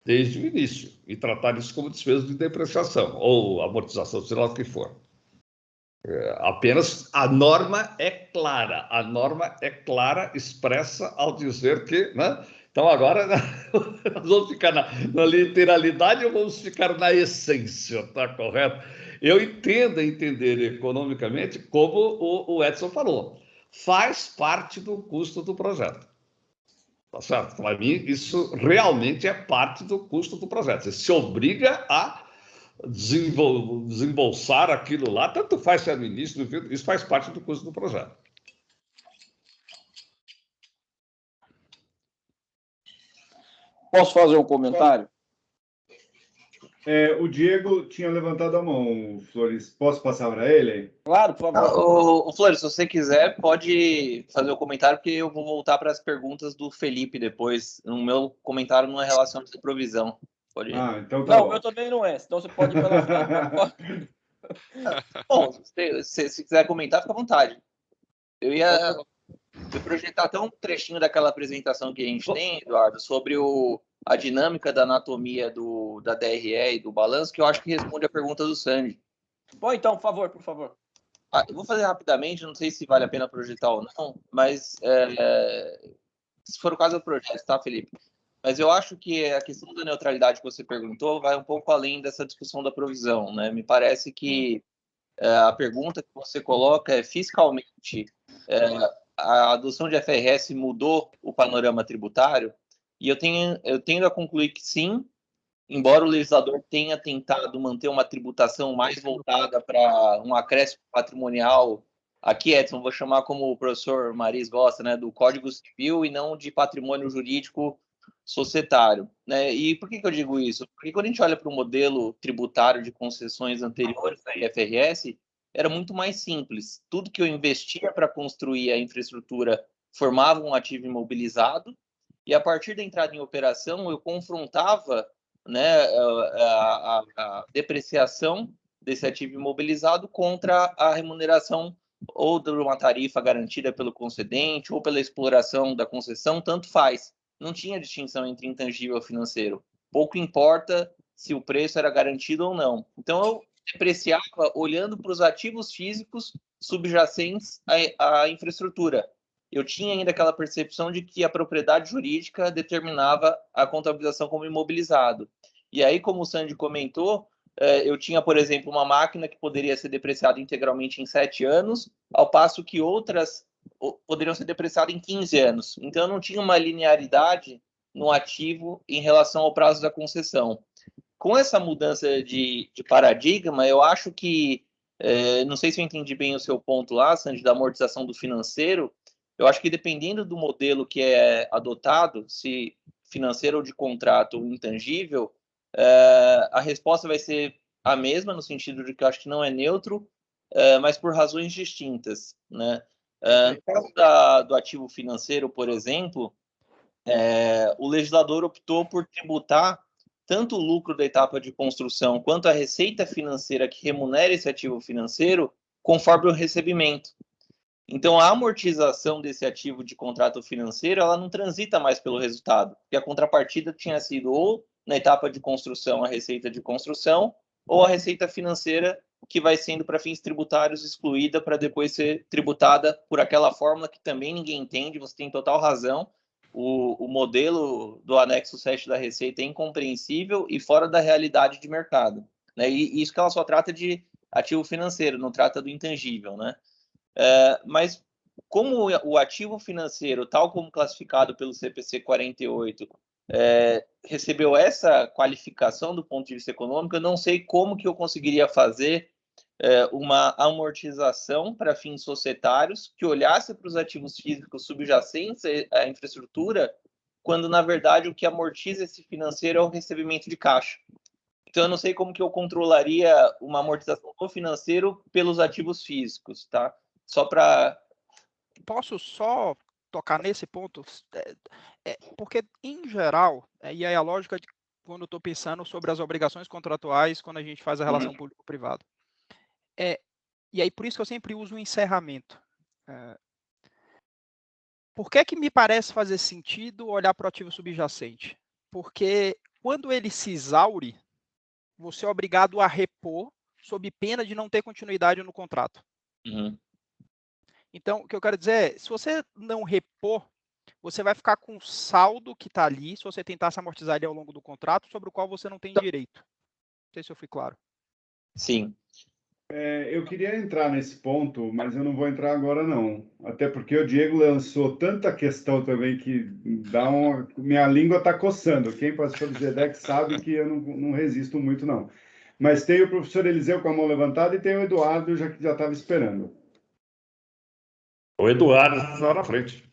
desde o início e tratar isso como despesa de depreciação ou amortização, sei lá o que for. Apenas a norma é clara. A norma é clara, expressa ao dizer que... Né? Então, agora, nós vamos ficar na literalidade ou vamos ficar na essência, está correto? Eu entendo entender economicamente, como o Edson falou, faz parte do custo do projeto. Tá certo? Para mim, isso realmente é parte do custo do projeto. Você se obriga a desembolsar aquilo lá, tanto faz se é no início, isso faz parte do custo do projeto. Posso fazer um comentário? O Diego tinha levantado a mão, Flores. Posso passar para ele? Claro, por favor. Ô, Flores, se você quiser, pode fazer o comentário, porque eu vou voltar para as perguntas do Felipe depois. O meu comentário não é relacionado à provisão. Pode ir. Então tá Não, bom. eu também não é. Então você pode ir pela frente. Bom, se quiser comentar, fica à vontade. Eu ia projetar até um trechinho daquela apresentação que a gente tem, Eduardo, sobre a dinâmica da anatomia da DRE e do balanço, que eu acho que responde a pergunta do Sandy. Bom, então, por favor. Eu vou fazer rapidamente, não sei se vale a pena projetar ou não, mas se for o caso do projeto, tá, Felipe? Mas eu acho que a questão da neutralidade que você perguntou vai um pouco além dessa discussão da provisão, né? Me parece que a pergunta que você coloca é fiscalmente a adoção de FRS mudou o panorama tributário? E eu tendo a concluir que sim, embora o legislador tenha tentado manter uma tributação mais voltada para um acréscimo patrimonial, aqui, Edson, vou chamar como o professor Maris gosta, né, do Código Civil e não de patrimônio jurídico societário, né? E por que eu digo isso? Porque quando a gente olha para o modelo tributário de concessões anteriores da IFRS, era muito mais simples. Tudo que eu investia para construir a infraestrutura formava um ativo imobilizado, e a partir da entrada em operação eu confrontava, né, a depreciação desse ativo imobilizado contra a remuneração ou de uma tarifa garantida pelo concedente ou pela exploração da concessão, tanto faz. Não tinha distinção entre intangível e financeiro. Pouco importa se o preço era garantido ou não. Então, eu depreciava olhando para os ativos físicos subjacentes à infraestrutura. Eu tinha ainda aquela percepção de que a propriedade jurídica determinava a contabilização como imobilizado. E aí, como o Sandy comentou, eu tinha, por exemplo, uma máquina que poderia ser depreciada integralmente em 7 anos, ao passo que outras poderiam ser depreciados em 15 anos. Então, não tinha uma linearidade no ativo em relação ao prazo da concessão. Com essa mudança de paradigma, eu acho que, não sei se eu entendi bem o seu ponto lá, Sandy, da amortização do financeiro, eu acho que dependendo do modelo que é adotado, se financeiro ou de contrato ou intangível, a resposta vai ser a mesma, no sentido de que eu acho que não é neutro, mas por razões distintas, né? No caso do ativo financeiro, por exemplo, o legislador optou por tributar tanto o lucro da etapa de construção quanto a receita financeira que remunera esse ativo financeiro conforme o recebimento. Então, a amortização desse ativo de contrato financeiro, ela não transita mais pelo resultado, porque a contrapartida tinha sido ou na etapa de construção a receita de construção, ou a receita financeira que vai sendo para fins tributários excluída para depois ser tributada por aquela fórmula que também ninguém entende, você tem total razão. O modelo do anexo 7 da Receita é incompreensível e fora da realidade de mercado, né? E isso que ela só trata de ativo financeiro, não trata do intangível, né? Mas como o ativo financeiro, tal como classificado pelo CPC 48, recebeu essa qualificação do ponto de vista econômico, eu não sei como que eu conseguiria fazer uma amortização para fins societários que olhasse para os ativos físicos subjacentes à infraestrutura, quando, na verdade, o que amortiza esse financeiro é o recebimento de caixa. Então, eu não sei como que eu controlaria uma amortização do financeiro pelos ativos físicos, tá? Só para... Posso só tocar nesse ponto? Porque, em geral, e aí a lógica de quando eu estou pensando sobre as obrigações contratuais quando a gente faz a relação público-privado. E aí, por isso que eu sempre uso o encerramento. Por que me parece fazer sentido olhar para o ativo subjacente? Porque quando ele se exaure, você é obrigado a repor sob pena de não ter continuidade no contrato. Então, o que eu quero dizer é, se você não repor, você vai ficar com o saldo que está ali, se você tentar se amortizar ele ao longo do contrato, sobre o qual você não tem direito. Não sei se eu fui claro. Sim. Eu queria entrar nesse ponto, mas eu não vou entrar agora, não. Até porque o Diego lançou tanta questão também que minha língua está coçando. Quem participou do GDEC sabe que eu não resisto muito, não. Mas tem o professor Eliseu com a mão levantada e tem o Eduardo que já estava esperando. O Eduardo está na frente.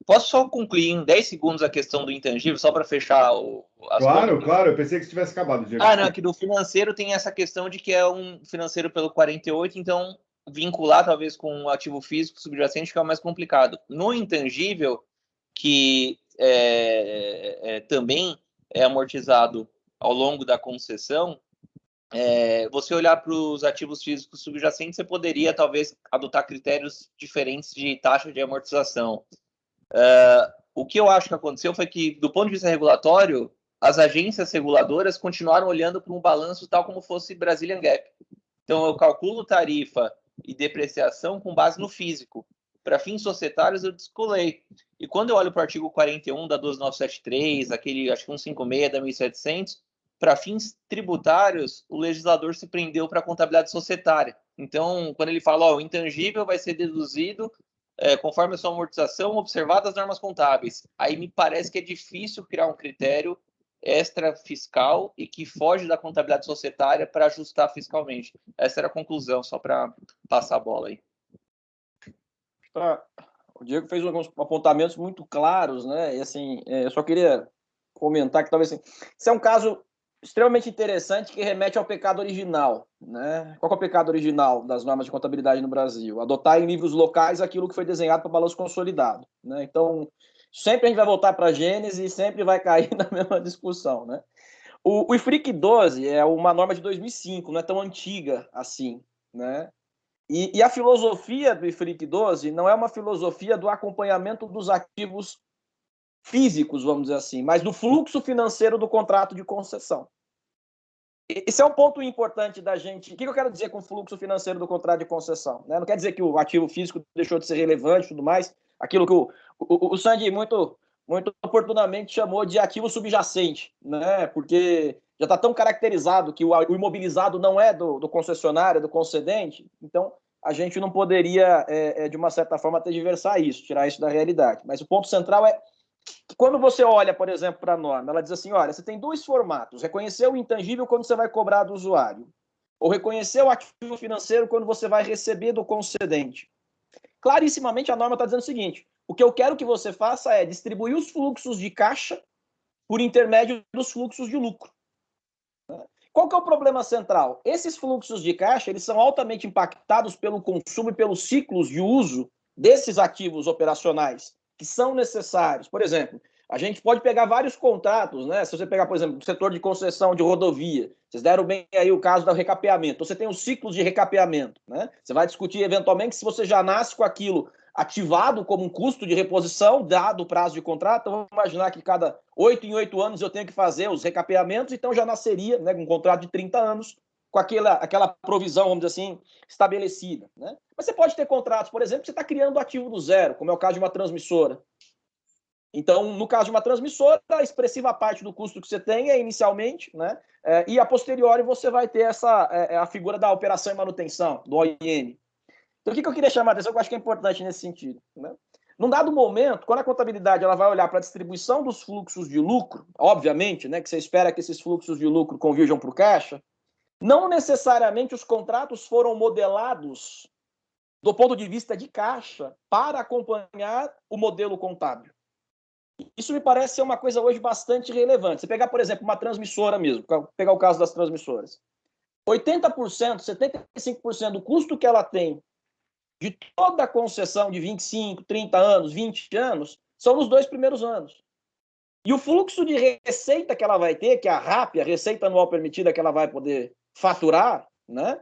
Posso só concluir em 10 segundos a questão do intangível, só para fechar Claro, eu pensei que tivesse acabado, Diego. Não, é que do financeiro tem essa questão de que é um financeiro pelo 48, então vincular talvez com um ativo físico subjacente fica mais complicado. No intangível, que também é amortizado ao longo da concessão, você olhar para os ativos físicos subjacentes, você poderia talvez adotar critérios diferentes de taxa de amortização. O que eu acho que aconteceu foi que, do ponto de vista regulatório, as agências reguladoras continuaram olhando para um balanço tal como fosse Brazilian GAAP. Então, eu calculo tarifa e depreciação com base no físico. Para fins societários, eu descolei. E quando eu olho para o artigo 41 da 12973, aquele, acho que 156 da 1700, para fins tributários, o legislador se prendeu para a contabilidade societária. Então, quando ele fala, o intangível vai ser deduzido conforme a sua amortização, observadas as normas contábeis. Aí me parece que é difícil criar um critério extra fiscal e que foge da contabilidade societária para ajustar fiscalmente. Essa era a conclusão, só para passar a bola aí. O Diego fez alguns apontamentos muito claros, né? E assim, eu só queria comentar que talvez assim, isso é um caso extremamente interessante que remete ao pecado original, né? Qual é o pecado original das normas de contabilidade no Brasil? Adotar em livros locais aquilo que foi desenhado para balanço consolidado, né? Então, sempre a gente vai voltar para a Gênese e sempre vai cair na mesma discussão, né? O IFRIC 12 é uma norma de 2005, não é tão antiga assim, né? E a filosofia do IFRIC 12 não é uma filosofia do acompanhamento dos ativos físicos, vamos dizer assim, mas do fluxo financeiro do contrato de concessão. Esse é um ponto importante da gente. O que eu quero dizer com o fluxo financeiro do contrato de concessão? Não quer dizer que o ativo físico deixou de ser relevante e tudo mais, aquilo que o Sandy muito oportunamente chamou de ativo subjacente, né? Porque já está tão caracterizado que o imobilizado não é do concessionário, é do concedente. Então, a gente não poderia, de uma certa forma, tergiversar isso, tirar isso da realidade. Mas o ponto central é que quando você olha, por exemplo, para a norma, ela diz assim, olha, você tem dois formatos, reconhecer o intangível quando você vai cobrar do usuário, ou reconhecer o ativo financeiro quando você vai receber do concedente. Clarissimamente, a norma está dizendo o seguinte, o que eu quero que você faça é distribuir os fluxos de caixa por intermédio dos fluxos de lucro. Qual que é o problema central? Esses fluxos de caixa, eles são altamente impactados pelo consumo e pelos ciclos de uso desses ativos operacionais que são necessários. Por exemplo, a gente pode pegar vários contratos, né? Se você pegar, por exemplo, o setor de concessão de rodovia, vocês deram bem aí o caso do recapeamento. Você tem os ciclos de recapeamento, né? Você vai discutir eventualmente se você já nasce com aquilo ativado como um custo de reposição, dado o prazo de contrato. Então, vamos imaginar que cada 8 em 8 anos eu tenho que fazer os recapeamentos, então já nasceria, né, com um contrato de 30 anos, com aquela provisão, vamos dizer assim, estabelecida. Né? Mas você pode ter contratos, por exemplo, que você está criando ativo do zero, como é o caso de uma transmissora. Então, no caso de uma transmissora, a expressiva parte do custo que você tem é inicialmente, né, e a posteriori você vai ter a figura da operação e manutenção, do OIM. Então, o que eu queria chamar a atenção, que eu acho que é importante nesse sentido. Né? Num dado momento, quando a contabilidade ela vai olhar para a distribuição dos fluxos de lucro, obviamente, né, que você espera que esses fluxos de lucro convirjam para o caixa, não necessariamente os contratos foram modelados do ponto de vista de caixa para acompanhar o modelo contábil. Isso me parece ser uma coisa hoje bastante relevante. Você pegar, por exemplo, uma transmissora mesmo, pegar o caso das transmissoras. 80%, 75% do custo que ela tem de toda a concessão de 25, 30 anos, 20 anos, são nos 2 primeiros anos. E o fluxo de receita que ela vai ter, que é a RAP, a receita anual permitida que ela vai poder faturar, né,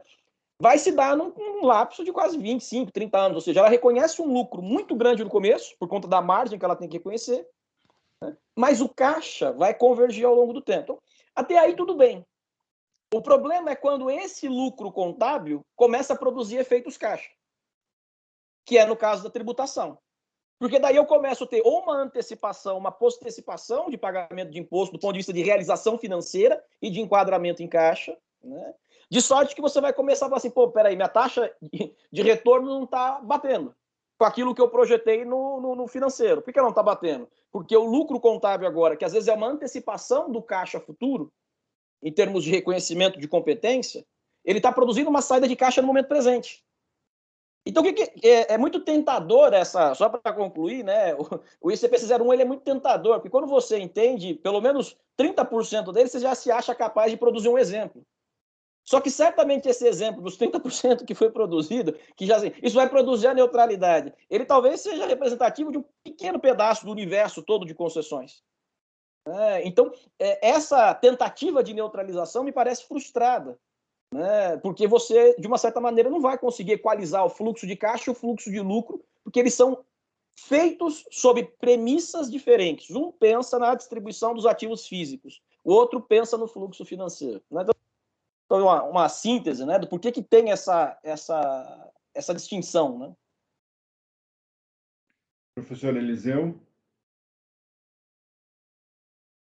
vai se dar num lapso de quase 25, 30 anos. Ou seja, ela reconhece um lucro muito grande no começo, por conta da margem que ela tem que reconhecer, né, mas o caixa vai convergir ao longo do tempo. Então, até aí tudo bem. O problema é quando esse lucro contábil começa a produzir efeitos caixa, que é no caso da tributação. Porque daí eu começo a ter ou uma antecipação, uma postecipação de pagamento de imposto do ponto de vista de realização financeira e de enquadramento em caixa, né? De sorte que você vai começar a falar assim, pô, peraí, minha taxa de retorno não está batendo com aquilo que eu projetei no financeiro. Por que não está batendo? Porque o lucro contábil agora, que às vezes é uma antecipação do caixa futuro, em termos de reconhecimento de competência, ele está produzindo uma saída de caixa no momento presente. Então, é muito tentador só para concluir, né? O ICPC 01 ele é muito tentador, porque quando você entende pelo menos 30% dele, você já se acha capaz de produzir um exemplo. Só que certamente esse exemplo dos 30% que foi produzido, que já isso vai produzir a neutralidade, ele talvez seja representativo de um pequeno pedaço do universo todo de concessões. Então, essa tentativa de neutralização me parece frustrada. Né? Porque você, de uma certa maneira, não vai conseguir equalizar o fluxo de caixa e o fluxo de lucro, porque eles são feitos sob premissas diferentes. Um pensa na distribuição dos ativos físicos, o outro pensa no fluxo financeiro. Né? Então, uma síntese, né, do porquê que tem essa distinção. Né? Professor Eliseu?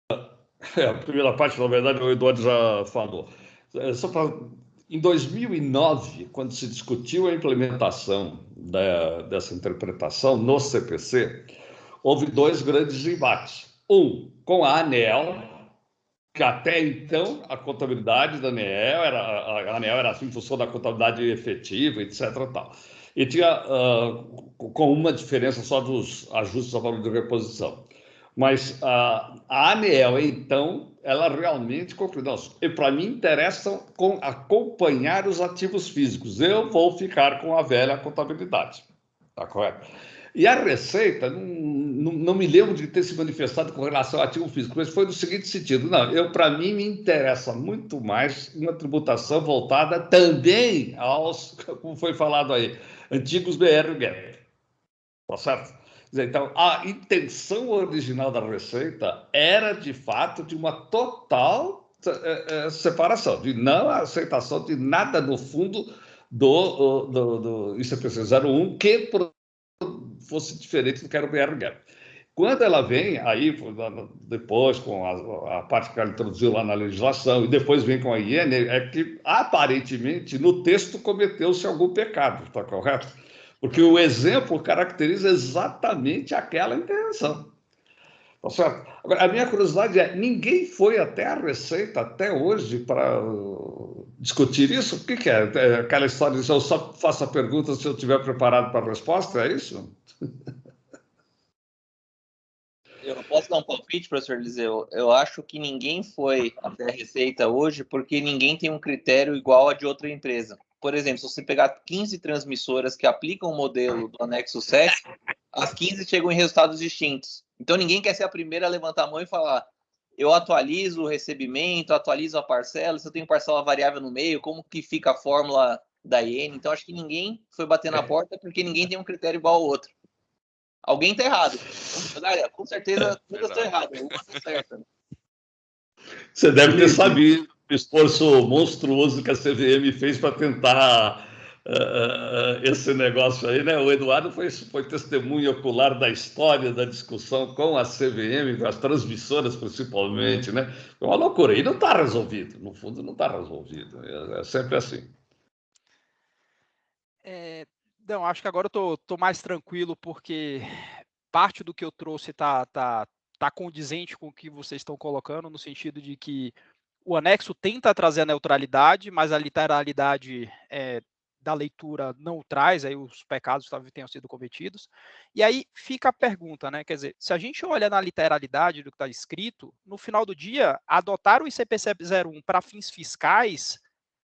A primeira parte, na verdade, o Eduardo já falou. Só para... Em 2009, quando se discutiu a implementação dessa interpretação no CPC, houve 2 grandes embates. Um, com a ANEEL, que até então a contabilidade da ANEEL era assim, em função da contabilidade efetiva, etc. Tal. E tinha com uma diferença só dos ajustes ao valor de reposição. Mas a ANEEL, então, ela realmente concluiu. Para mim, interessa acompanhar os ativos físicos. Eu vou ficar com a velha contabilidade. Tá correto? E a Receita, não me lembro de ter se manifestado com relação ao ativo físico, mas foi no seguinte sentido. Para mim, me interessa muito mais uma tributação voltada também aos, como foi falado aí, antigos BR-GAAP. Tá certo? Então, a intenção original da Receita era, de fato, de uma total separação, de não aceitação de nada no fundo do ICPC 01 que fosse diferente do que era o BR-GAAP. Quando ela vem, aí depois com a parte que ela introduziu lá na legislação, e depois vem com a IN, é que aparentemente no texto cometeu-se algum pecado, está correto? Porque o exemplo caracteriza exatamente aquela intenção. Tá certo? Agora, a minha curiosidade é, ninguém foi até a Receita, até hoje, para discutir isso? O que é? É aquela história de eu só faço a pergunta se eu estiver preparado para a resposta, é isso? Eu posso dar um palpite, professor Eliseu? Eu acho que ninguém foi até a Receita hoje porque ninguém tem um critério igual a de outra empresa. Por exemplo, se você pegar 15 transmissoras que aplicam o modelo do anexo 7, as 15 chegam em resultados distintos. Então, ninguém quer ser a primeira a levantar a mão e falar eu atualizo o recebimento, atualizo a parcela, se eu tenho parcela variável no meio, como que fica a fórmula da IN. Então, acho que ninguém foi bater na porta porque ninguém tem um critério igual ao outro. Alguém está errado. Com certeza, todas estão erradas. Uma está certa. Você deve ter sabido o esforço monstruoso que a CVM fez para tentar esse negócio aí, né? O Eduardo foi testemunha ocular da história da discussão com a CVM, com as transmissoras principalmente, né? Foi uma loucura. E não está resolvido. No fundo, não está resolvido. É sempre assim. Não, acho que agora eu tô mais tranquilo, porque parte do que eu trouxe tá condizente com o que vocês estão colocando, no sentido de que o anexo tenta trazer a neutralidade, mas a literalidade da leitura não o traz, aí os pecados talvez tenham sido cometidos. E aí fica a pergunta, né? Quer dizer, se a gente olha na literalidade do que está escrito, no final do dia, adotar o ICP-CEP 01 para fins fiscais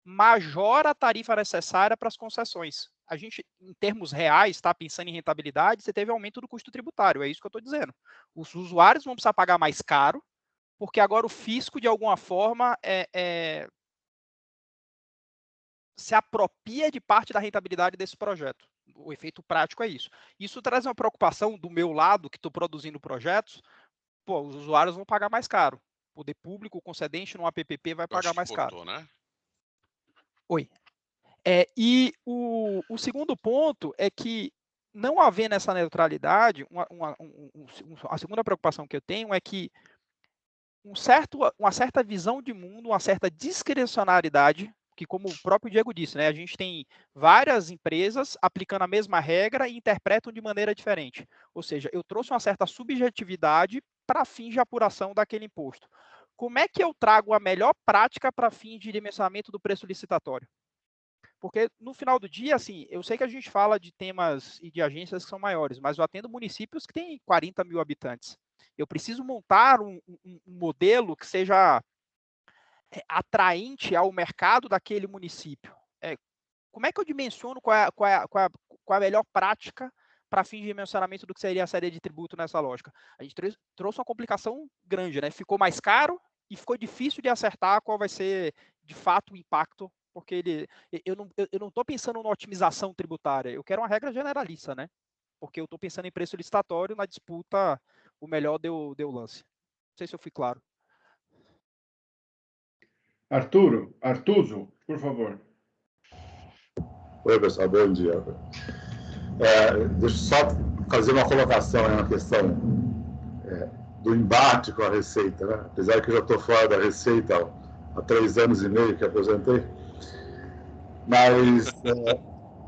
majora a tarifa necessária para as concessões. A gente, em termos reais, está pensando em rentabilidade, você teve aumento do custo tributário, é isso que eu estou dizendo. Os usuários vão precisar pagar mais caro, porque agora o fisco, de alguma forma, se apropria de parte da rentabilidade desse projeto. O efeito prático é isso. Isso traz uma preocupação do meu lado, que estou produzindo projetos, os usuários vão pagar mais caro. O poder público, o concedente no APPP vai pagar mais caro. Né? Oi. E o segundo ponto é que, não havendo essa neutralidade, a segunda preocupação que eu tenho é que uma certa visão de mundo, uma certa discrecionalidade, que, como o próprio Diego disse, né, a gente tem várias empresas aplicando a mesma regra e interpretam de maneira diferente. Ou seja, eu trouxe uma certa subjetividade para fins de apuração daquele imposto. Como é que eu trago a melhor prática para fins de dimensionamento do preço licitatório? Porque, no final do dia, assim, eu sei que a gente fala de temas e de agências que são maiores, mas eu atendo municípios que têm 40 mil habitantes. Eu preciso montar um modelo que seja atraente ao mercado daquele município. Como é que eu dimensiono qual é a melhor prática para fins de dimensionamento do que seria a série de tributo nessa lógica? A gente trouxe uma complicação grande, né? Ficou mais caro e ficou difícil de acertar qual vai ser, de fato, o impacto, porque eu não estou pensando na otimização tributária, eu quero uma regra generalista, né? Porque eu estou pensando em preço licitatório, na disputa, o melhor deu lance. Não sei se eu fui claro. Artuso, por favor. Oi, pessoal, bom dia. Deixa eu só fazer uma colocação na questão do embate com a Receita, né? Apesar que eu já estou fora da Receita há 3 anos e meio que aposentei, mas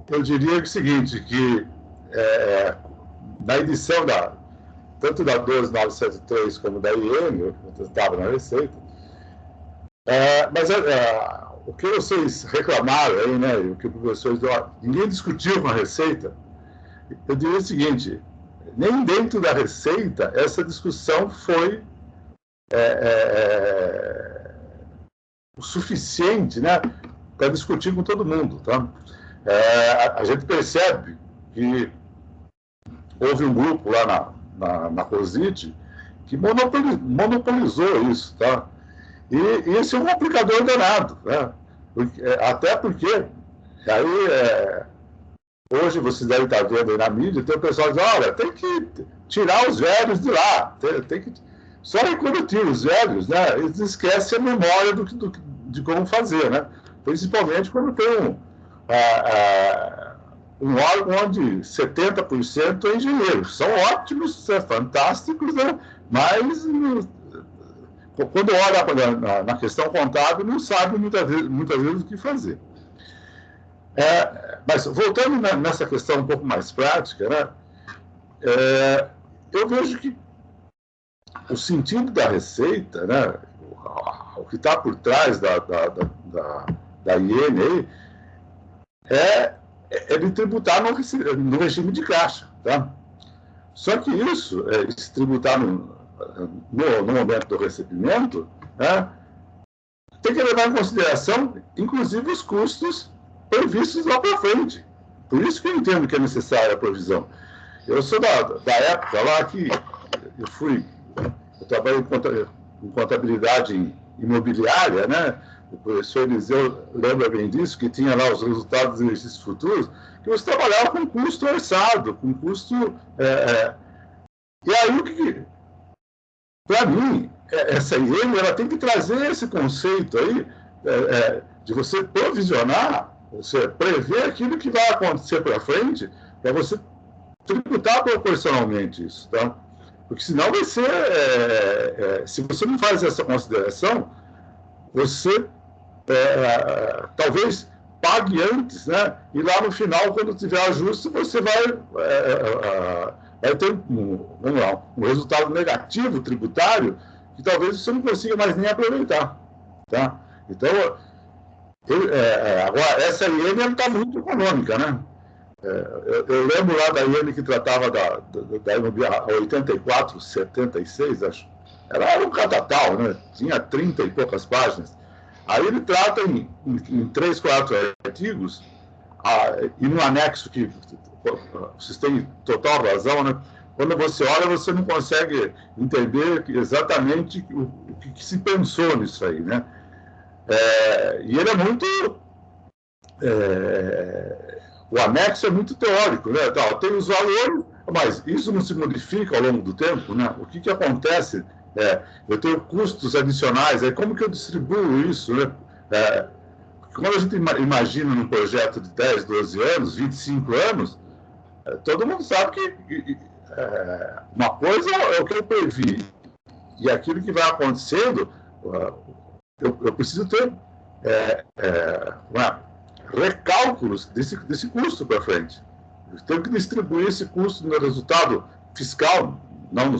eu diria que é o seguinte, que na edição tanto da 12973 como da IN, eu estava na Receita, mas o que vocês reclamaram aí, né, o que o professor deu, ninguém discutiu com a Receita. Eu diria o seguinte, nem dentro da Receita essa discussão foi o suficiente, né, para discutir com todo mundo, tá? A gente percebe que houve um grupo lá na COSIT que monopolizou isso, tá? E esse é um aplicador danado, né? Até porque aí hoje vocês devem estar vendo aí na mídia, tem o pessoal que diz, olha, tem que tirar os velhos de lá, tem que... Só que quando tira os velhos, né, eles esquecem a memória de como fazer, né? Principalmente quando tem um órgão onde 70% é engenheiros. São ótimos, fantásticos, né? Mas quando olha na questão contábil, não sabe muitas vezes o que fazer. Mas voltando nessa questão um pouco mais prática, né? Eu vejo que o sentido da receita, né? O que está por trás da IN é de tributar no regime de caixa, tá? Só que isso, se tributar no momento do recebimento, né, tem que levar em consideração, inclusive, os custos previstos lá para frente. Por isso que eu entendo que é necessária a provisão. Eu sou da época lá que eu trabalhei em contabilidade imobiliária, né? O professor Eliseu lembra bem disso, que tinha lá os resultados dos exercícios futuros, que você trabalhava com custo orçado, com custo... E aí, para mim, essa IN, ela tem que trazer esse conceito aí de você provisionar, você prever aquilo que vai acontecer para frente, para você tributar proporcionalmente isso, tá? Porque senão vai ser... se você não faz essa consideração, você talvez pague antes, né? E lá no final, quando tiver ajuste, você vai ter um resultado negativo tributário que talvez você não consiga mais nem aproveitar, tá? Então, agora, essa IN está muito econômica, né? Eu lembro lá da IN que tratava da imobiliária 84, 76, acho. Ela era um catatal, né? Tinha 30 e poucas páginas. Aí ele trata em 3, 4 artigos, e no anexo que vocês têm total razão, né? Quando você olha, você não consegue entender exatamente o que se pensou nisso aí, né? E ele é muito... o anexo é muito teórico, né? Tem os valores, mas isso não se modifica ao longo do tempo, né? O que acontece... eu tenho custos adicionais, como que eu distribuo isso, né? Quando a gente imagina num projeto de 10, 12 anos, 25 anos, todo mundo sabe que uma coisa é o que eu previ, e aquilo que vai acontecendo, eu preciso ter recálculos desse custo para frente. Eu tenho que distribuir esse custo no resultado fiscal, não no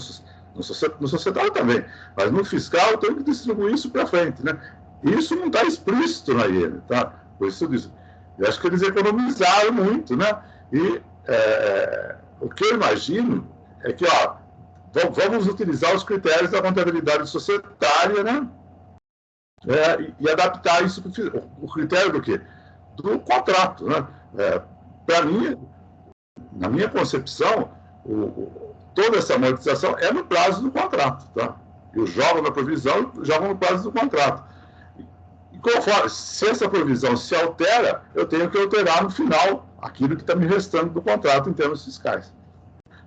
societário também, mas no fiscal eu tenho que distribuir isso para frente, né? Isso não está explícito na IN, tá? Por isso eu disse, eu acho que eles economizaram muito, né? E o que eu imagino é que, vamos utilizar os critérios da contabilidade societária, né? E adaptar isso para o critério do quê? Do contrato, né? Para mim, na minha concepção, toda essa amortização é no prazo do contrato, tá? Eu jogo na provisão, jogo no prazo do contrato. E conforme, se essa provisão se altera, eu tenho que alterar no final aquilo que está me restando do contrato em termos fiscais.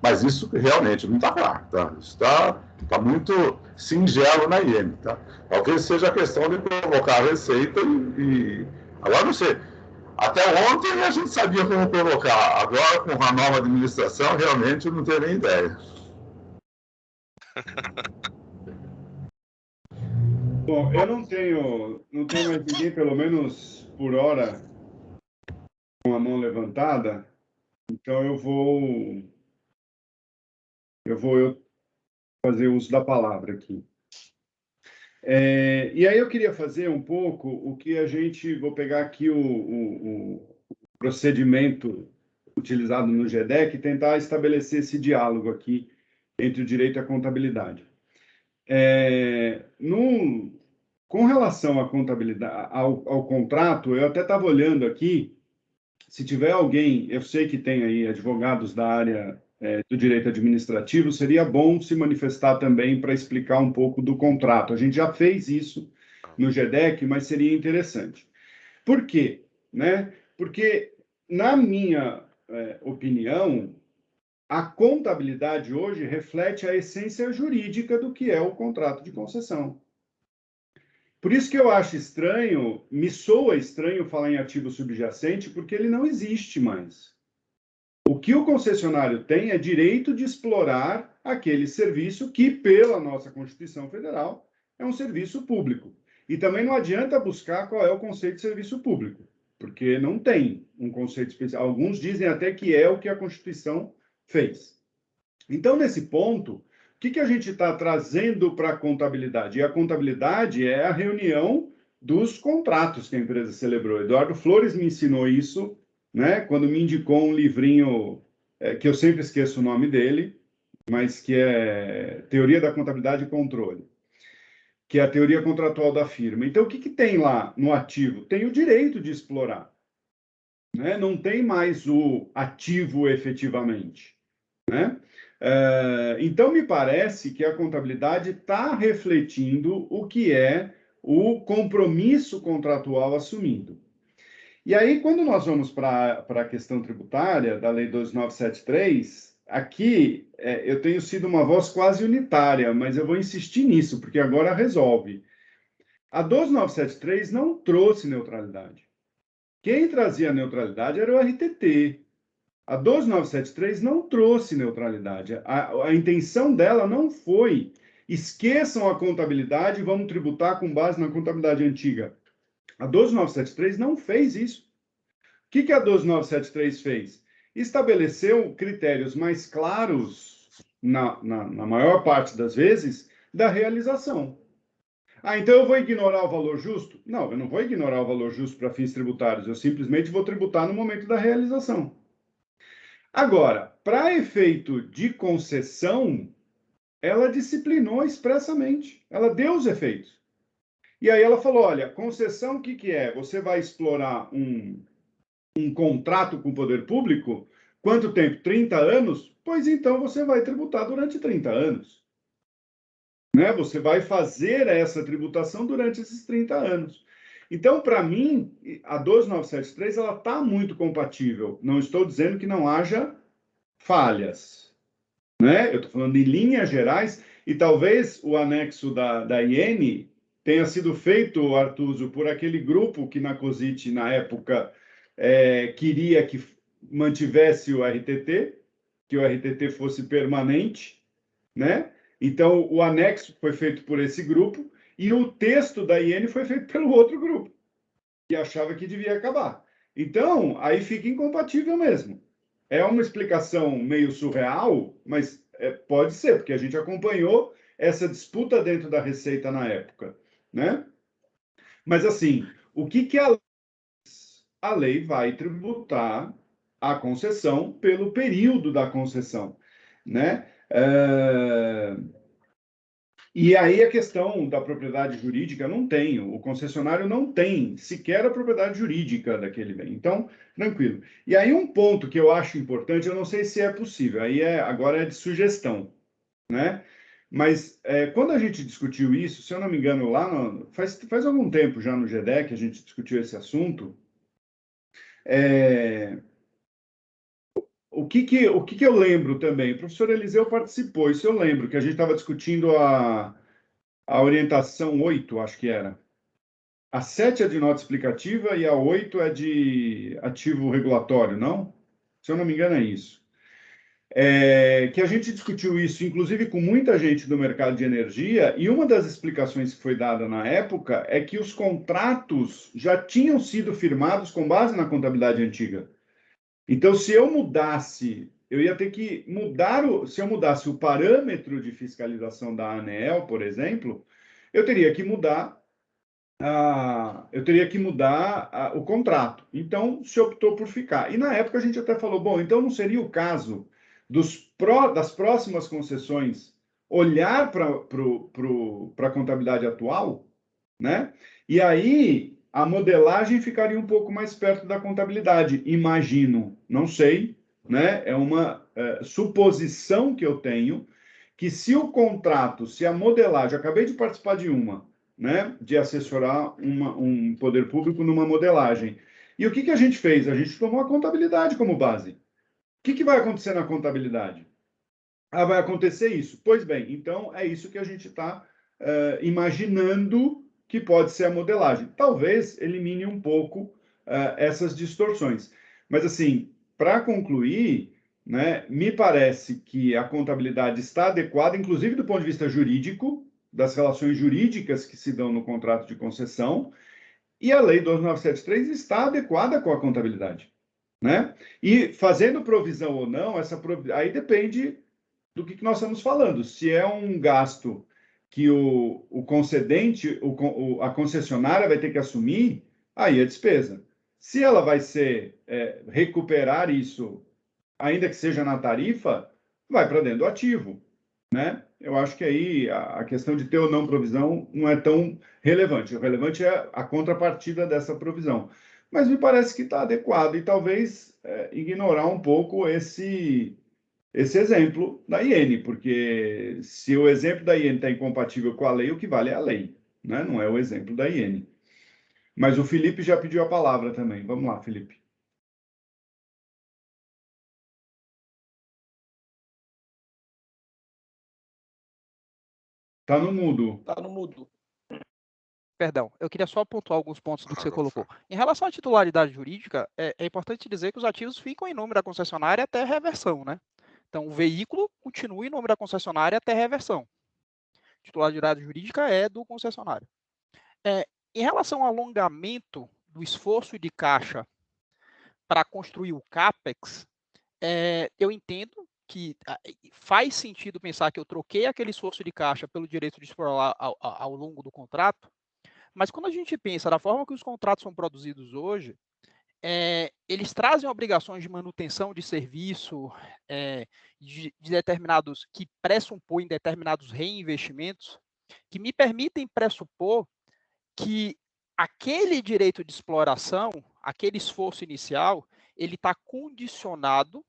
Mas isso realmente não está claro, tá? Isso está muito singelo na IN, tá? Talvez seja a questão de provocar a receita agora não sei. Até ontem a gente sabia como provocar. Agora, com a nova administração, realmente eu não tenho nem ideia. Bom, eu não tenho mais ninguém, pelo menos por hora, com a mão levantada. Então eu vou fazer uso da palavra aqui. E aí eu queria fazer um pouco o que vou pegar aqui o procedimento utilizado no GEDEC e tentar estabelecer esse diálogo aqui entre o direito e a contabilidade. Com relação à contabilidade, ao contrato, eu até estava olhando aqui, se tiver alguém, eu sei que tem aí advogados da área do direito administrativo, seria bom se manifestar também para explicar um pouco do contrato. A gente já fez isso no GEDEC, mas seria interessante. Por quê? Né? Porque, na minha opinião, a contabilidade hoje reflete a essência jurídica do que é o contrato de concessão. Por isso que eu acho estranho, me soa estranho falar em ativo subjacente, porque ele não existe mais. que o concessionário tem é direito de explorar aquele serviço que, pela nossa Constituição Federal, é um serviço público. E também não adianta buscar qual é o conceito de serviço público, porque não tem um conceito especial. Alguns dizem até que é o que a Constituição fez. Então, nesse ponto, o que a gente está trazendo para a contabilidade? E a contabilidade é a reunião dos contratos que a empresa celebrou. Eduardo Flores me ensinou isso, né, quando me indicou um livrinho, que eu sempre esqueço o nome dele, mas que é Teoria da Contabilidade e Controle, que é a teoria contratual da firma. Então, o que tem lá no ativo? Tem o direito de explorar, né? Não tem mais o ativo efetivamente, né? Então, me parece que a contabilidade está refletindo o que é o compromisso contratual assumido. E aí, quando nós vamos para a questão tributária da Lei 2973, aqui eu tenho sido uma voz quase unitária, mas eu vou insistir nisso, porque agora resolve. A 12973 não trouxe neutralidade. Quem trazia neutralidade era o RTT. A 12973 não trouxe neutralidade. A intenção dela não foi esqueçam a contabilidade e vamos tributar com base na contabilidade antiga. A 12973 não fez isso. O que a 12973 fez? Estabeleceu critérios mais claros, na maior parte das vezes, da realização. Então eu vou ignorar o valor justo? Não, eu não vou ignorar o valor justo para fins tributários, eu simplesmente vou tributar no momento da realização. Agora, para efeito de concessão, ela disciplinou expressamente, ela deu os efeitos. E aí ela falou, olha, concessão o que é? Você vai explorar um contrato com o poder público? Quanto tempo? 30 anos? Pois então você vai tributar durante 30 anos. Né? Você vai fazer essa tributação durante esses 30 anos. Então, para mim, a 12973 ela está muito compatível. Não estou dizendo que não haja falhas. Né? Eu estou falando em linhas gerais, e talvez o anexo da IN tenha sido feito, Artuso, por aquele grupo que na COSIT, na época, queria que mantivesse o RTT, que o RTT fosse permanente, né? Então, o anexo foi feito por esse grupo e o texto da IN foi feito pelo outro grupo, que achava que devia acabar. Então, aí fica incompatível mesmo. É uma explicação meio surreal, mas pode ser, porque a gente acompanhou essa disputa dentro da Receita na época, né? Mas, assim, o que a lei vai tributar a concessão pelo período da concessão, né? E aí a questão da propriedade jurídica não tem, o concessionário não tem sequer a propriedade jurídica daquele bem. Então, tranquilo. E aí um ponto que eu acho importante, eu não sei se é possível, aí agora é de sugestão, né? Mas quando a gente discutiu isso, se eu não me engano, lá faz algum tempo já no GDEC a gente discutiu esse assunto. O que eu lembro também? O professor Eliseu participou, isso eu lembro, que a gente estava discutindo a orientação 8, acho que era. A 7 é de nota explicativa e a 8 é de ativo regulatório, não? Se eu não me engano, é isso. Que a gente discutiu isso, inclusive, com muita gente do mercado de energia, e uma das explicações que foi dada na época é que os contratos já tinham sido firmados com base na contabilidade antiga. Então, se eu mudasse, eu ia ter que mudar, se eu mudasse o parâmetro de fiscalização da ANEEL, por exemplo, eu teria que mudar o contrato. Então, se optou por ficar. E na época a gente até falou, bom, então não seria o caso das próximas concessões olhar para a contabilidade atual, né? E aí a modelagem ficaria um pouco mais perto da contabilidade, imagino, não sei, né? É uma suposição que eu tenho, que se o contrato, se a modelagem, acabei de participar de uma, né, de assessorar um poder público numa modelagem. E o que a gente fez? A gente tomou a contabilidade como base. O que vai acontecer na contabilidade? Vai acontecer isso. Pois bem, então é isso que a gente está imaginando que pode ser a modelagem. Talvez elimine um pouco essas distorções. Mas, assim, para concluir, né? Me parece que a contabilidade está adequada, inclusive do ponto de vista jurídico, das relações jurídicas que se dão no contrato de concessão, e a Lei 2973 está adequada com a contabilidade, né? E fazendo provisão ou não, aí depende do que nós estamos falando. Se é um gasto que o concedente, a concessionária vai ter que assumir, aí é despesa. Se ela vai recuperar isso, ainda que seja na tarifa, vai para dentro do ativo, né? Eu acho que aí a questão de ter ou não provisão não é tão relevante. O relevante é a contrapartida dessa provisão. Mas me parece que está adequado e talvez ignorar um pouco esse exemplo da IN, porque se o exemplo da IN está incompatível com a lei, o que vale é a lei, né? Não é o exemplo da IN. Mas o Felipe já pediu a palavra também. Vamos lá, Felipe. Está no mudo. Tá no mudo. Perdão, eu queria só pontuar alguns pontos do que você colocou. Em relação à titularidade jurídica, é importante dizer que os ativos ficam em nome da concessionária até reversão, né? Então, o veículo continua em nome da concessionária até reversão. Titularidade jurídica é do concessionário. Em relação ao alongamento do esforço de caixa para construir o CAPEX, eu entendo que faz sentido pensar que eu troquei aquele esforço de caixa pelo direito de explorar ao longo do contrato, mas quando a gente pensa da forma que os contratos são produzidos hoje, eles trazem obrigações de manutenção de serviço, de determinados, que pressupõem determinados reinvestimentos, que me permitem pressupor que aquele direito de exploração, aquele esforço inicial, ele está condicionado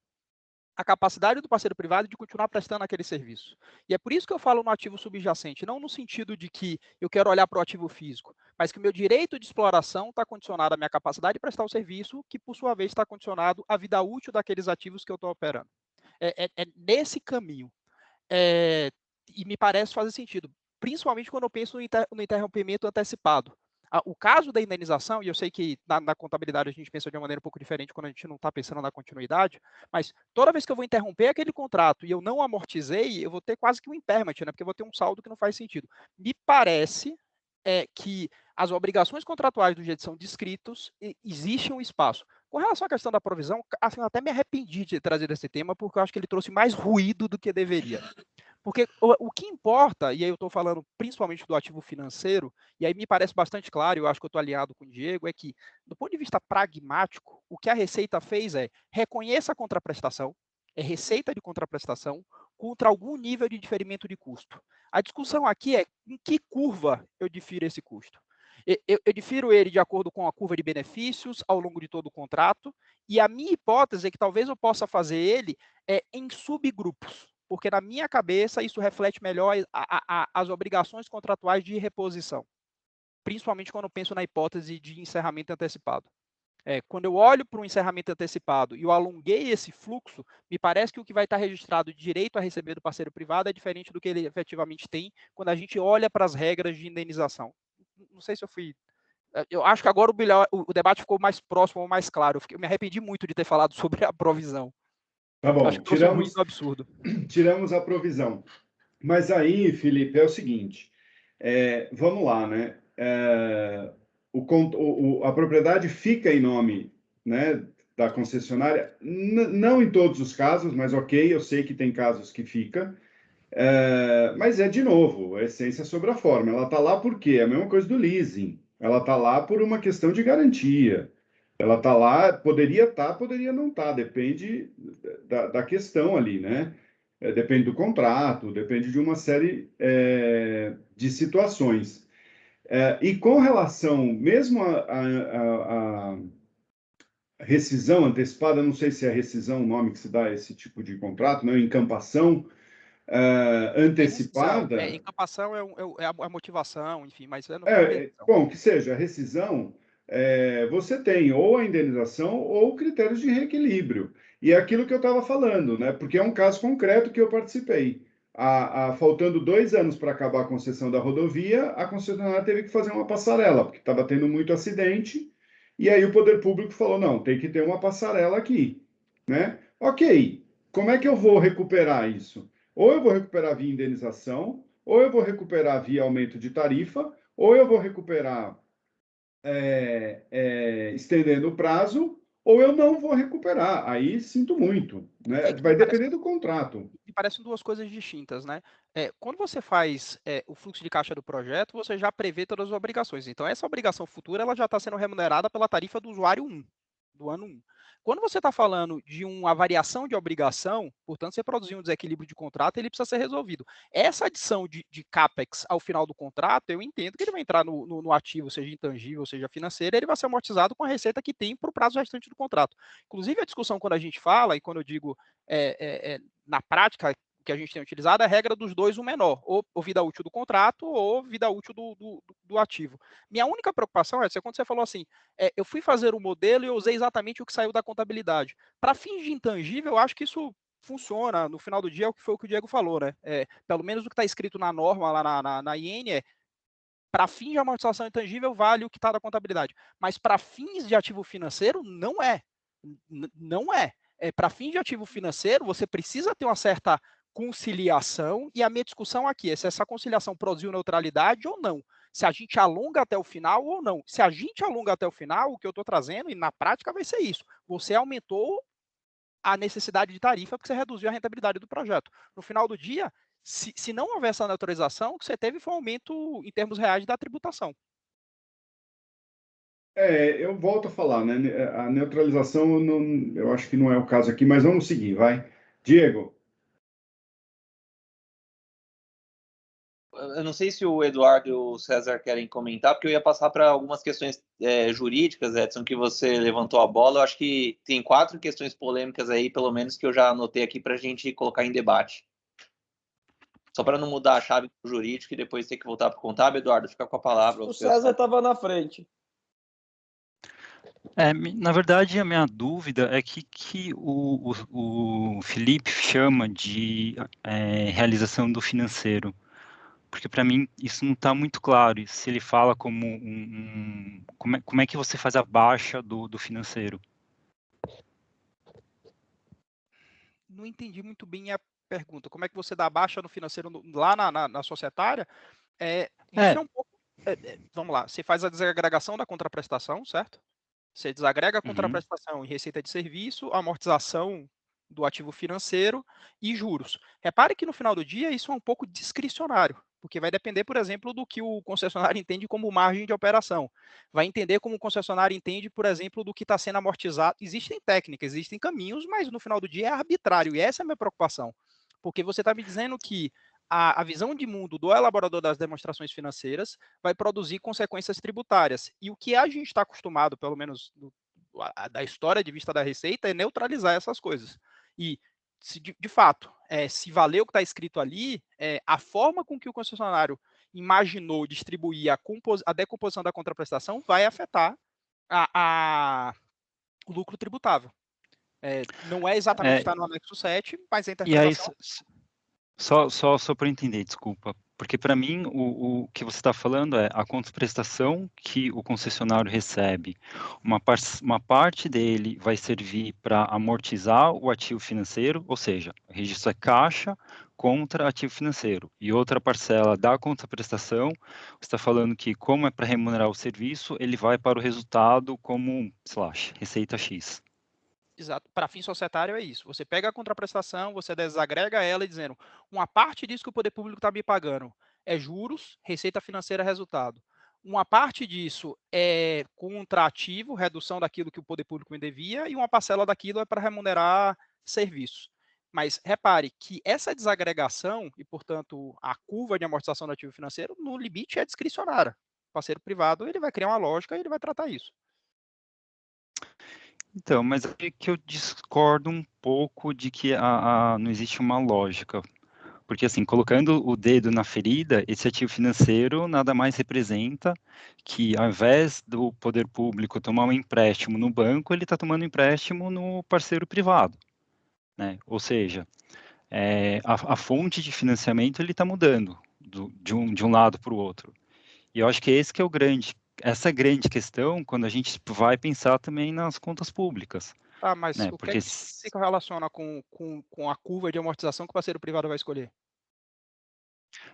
à capacidade do parceiro privado de continuar prestando aquele serviço. E é por isso que eu falo no ativo subjacente, não no sentido de que eu quero olhar para o ativo físico, mas que o meu direito de exploração está condicionado à minha capacidade de prestar o serviço, que por sua vez está condicionado à vida útil daqueles ativos que eu estou operando. É nesse caminho. E me parece fazer sentido, principalmente quando eu penso no interrompimento antecipado. O caso da indenização, e eu sei que na contabilidade a gente pensa de uma maneira um pouco diferente quando a gente não está pensando na continuidade, mas toda vez que eu vou interromper aquele contrato e eu não amortizei, eu vou ter quase que um impairment, né? Porque eu vou ter um saldo que não faz sentido. Me parece que as obrigações contratuais do jeito são descritos, existe um espaço. Com relação à questão da provisão, assim, eu até me arrependi de trazer esse tema, porque eu acho que ele trouxe mais ruído do que deveria. Porque o que importa, e aí eu estou falando principalmente do ativo financeiro, e aí me parece bastante claro, eu acho que eu estou alinhado com o Diego, é que, do ponto de vista pragmático, o que a Receita fez é reconheça a contraprestação, receita de contraprestação, contra algum nível de diferimento de custo. A discussão aqui é em que curva eu difiro esse custo. Eu difiro ele de acordo com a curva de benefícios ao longo de todo o contrato, e a minha hipótese é que talvez eu possa fazer ele em subgrupos, porque na minha cabeça isso reflete melhor as obrigações contratuais de reposição, principalmente quando eu penso na hipótese de encerramento antecipado. Quando eu olho para um encerramento antecipado e eu alonguei esse fluxo, me parece que o que vai estar registrado de direito a receber do parceiro privado é diferente do que ele efetivamente tem quando a gente olha para as regras de indenização. Não sei se eu fui... Eu acho que agora o debate ficou mais próximo ou mais claro. Eu me arrependi muito de ter falado sobre a provisão. Tá bom, acho que tiramos um absurdo. Tiramos a provisão. Mas aí, Felipe, é o seguinte, vamos lá, né? A propriedade fica em nome, né, da concessionária, não em todos os casos, mas ok, eu sei que tem casos que fica, mas de novo, a essência sobre a forma. Ela está lá por quê? É a mesma coisa do leasing. Ela está lá por uma questão de garantia. Ela está lá, poderia estar, poderia não estar, depende da questão ali, né? Depende do contrato, depende de uma série de situações. E com relação, mesmo a rescisão antecipada, não sei se é rescisão o nome que se dá a esse tipo de contrato, né? Encampação antecipada. Encampação é a motivação, enfim, mas não bom, que seja a rescisão, você tem ou a indenização ou critérios de reequilíbrio. E é aquilo que eu estava falando, né? Porque é um caso concreto que eu participei. Faltando 2 anos para acabar a concessão da rodovia, a concessionária teve que fazer uma passarela, porque estava tendo muito acidente, e aí o poder público falou, não, tem que ter uma passarela aqui, né? Ok, como é que eu vou recuperar isso? Ou eu vou recuperar via indenização, ou eu vou recuperar via aumento de tarifa, ou eu vou recuperar estendendo o prazo, ou eu não vou recuperar. Aí sinto muito, né? Vai depender do contrato. Me parecem duas coisas distintas, né? Quando você faz o fluxo de caixa do projeto, você já prevê todas as obrigações. Então, essa obrigação futura ela já está sendo remunerada pela tarifa do usuário 1, do ano 1. Quando você está falando de uma variação de obrigação, portanto, você produzir um desequilíbrio de contrato, ele precisa ser resolvido. Essa adição de CAPEX ao final do contrato, eu entendo que ele vai entrar no ativo, seja intangível, seja financeiro, ele vai ser amortizado com a receita que tem para o prazo restante do contrato. Inclusive, a discussão, quando a gente fala, e quando eu digo na prática, que a gente tem utilizado é a regra dos dois, o menor, ou vida útil do contrato ou vida útil do ativo. Minha única preocupação é quando você falou assim, eu fui fazer o modelo e eu usei exatamente o que saiu da contabilidade. Para fins de intangível, eu acho que isso funciona, no final do dia, o que foi o que o Diego falou, né? Pelo menos o que está escrito na norma lá na IN para fins de amortização intangível, vale o que está da contabilidade. Mas para fins de ativo financeiro, não é. Não é. Para fins de ativo financeiro, você precisa ter uma certa conciliação, e a minha discussão aqui é se essa conciliação produziu neutralidade ou não. Se a gente alonga até o final ou não. Se a gente alonga até o final, o que eu estou trazendo, e na prática vai ser isso. Você aumentou a necessidade de tarifa porque você reduziu a rentabilidade do projeto. No final do dia, se não houver essa neutralização, o que você teve foi um aumento em termos reais da tributação. Eu volto a falar, né? A neutralização, eu acho que não é o caso aqui, mas vamos seguir, vai. Diego. Eu não sei se o Eduardo e o César querem comentar, porque eu ia passar para algumas questões jurídicas, Edson, que você levantou a bola. Eu acho que tem 4 questões polêmicas aí, pelo menos, que eu já anotei aqui para a gente colocar em debate. Só para não mudar a chave do jurídico e depois ter que voltar para o contábil, Eduardo, fica com a palavra. O César estava na frente. Na verdade, a minha dúvida é que o Felipe chama de realização do financeiro. Porque para mim isso não está muito claro. E se ele fala como como é que você faz a baixa do financeiro? Não entendi muito bem a pergunta. Como é que você dá a baixa no financeiro lá na societária? Isso é um pouco. Vamos lá. Você faz a desagregação da contraprestação, certo? Você desagrega a contraprestação em receita de serviço, amortização do ativo financeiro e juros. Repare que no final do dia isso é um pouco discricionário, porque vai depender, por exemplo, do que o concessionário entende como margem de operação. Vai entender como o concessionário entende, por exemplo, do que está sendo amortizado. Existem técnicas, existem caminhos, mas no final do dia é arbitrário, e essa é a minha preocupação. Porque você está me dizendo que a visão de mundo do elaborador das demonstrações financeiras vai produzir consequências tributárias. E o que a gente está acostumado, pelo menos da história de vista da Receita, é neutralizar essas coisas. E, de fato, se valer o que está escrito ali, a forma com que o concessionário imaginou distribuir a decomposição da contraprestação vai afetar o lucro tributável. Não é exatamente o que está no anexo 7, mas a interpretação... Só para entender, desculpa, porque para mim o que você está falando é a contraprestação que o concessionário recebe, uma parte dele vai servir para amortizar o ativo financeiro, ou seja, o registro é caixa contra ativo financeiro, e outra parcela da contraprestação, você está falando que como é para remunerar o serviço, ele vai para o resultado como, sei lá, receita X. Exato. Para fim societário é isso. Você pega a contraprestação, você desagrega ela e dizendo, uma parte disso que o poder público está me pagando é juros, receita financeira, resultado. Uma parte disso é contrativo, redução daquilo que o poder público me devia, e uma parcela daquilo é para remunerar serviços. Mas repare que essa desagregação, e portanto a curva de amortização do ativo financeiro, no limite é discricionária. O parceiro privado ele vai criar uma lógica e ele vai tratar isso. Então, mas é que eu discordo um pouco de que não existe uma lógica. Porque, assim, colocando o dedo na ferida, esse ativo financeiro nada mais representa que, ao invés do poder público tomar um empréstimo no banco, ele está tomando um empréstimo no parceiro privado, né? Ou seja, a fonte de financiamento ele está mudando de um lado para o outro. E eu acho que esse que é essa grande questão quando a gente vai pensar também nas contas públicas. Tá, mas né? o que Porque, é que se relaciona com a curva de amortização que o parceiro privado vai escolher?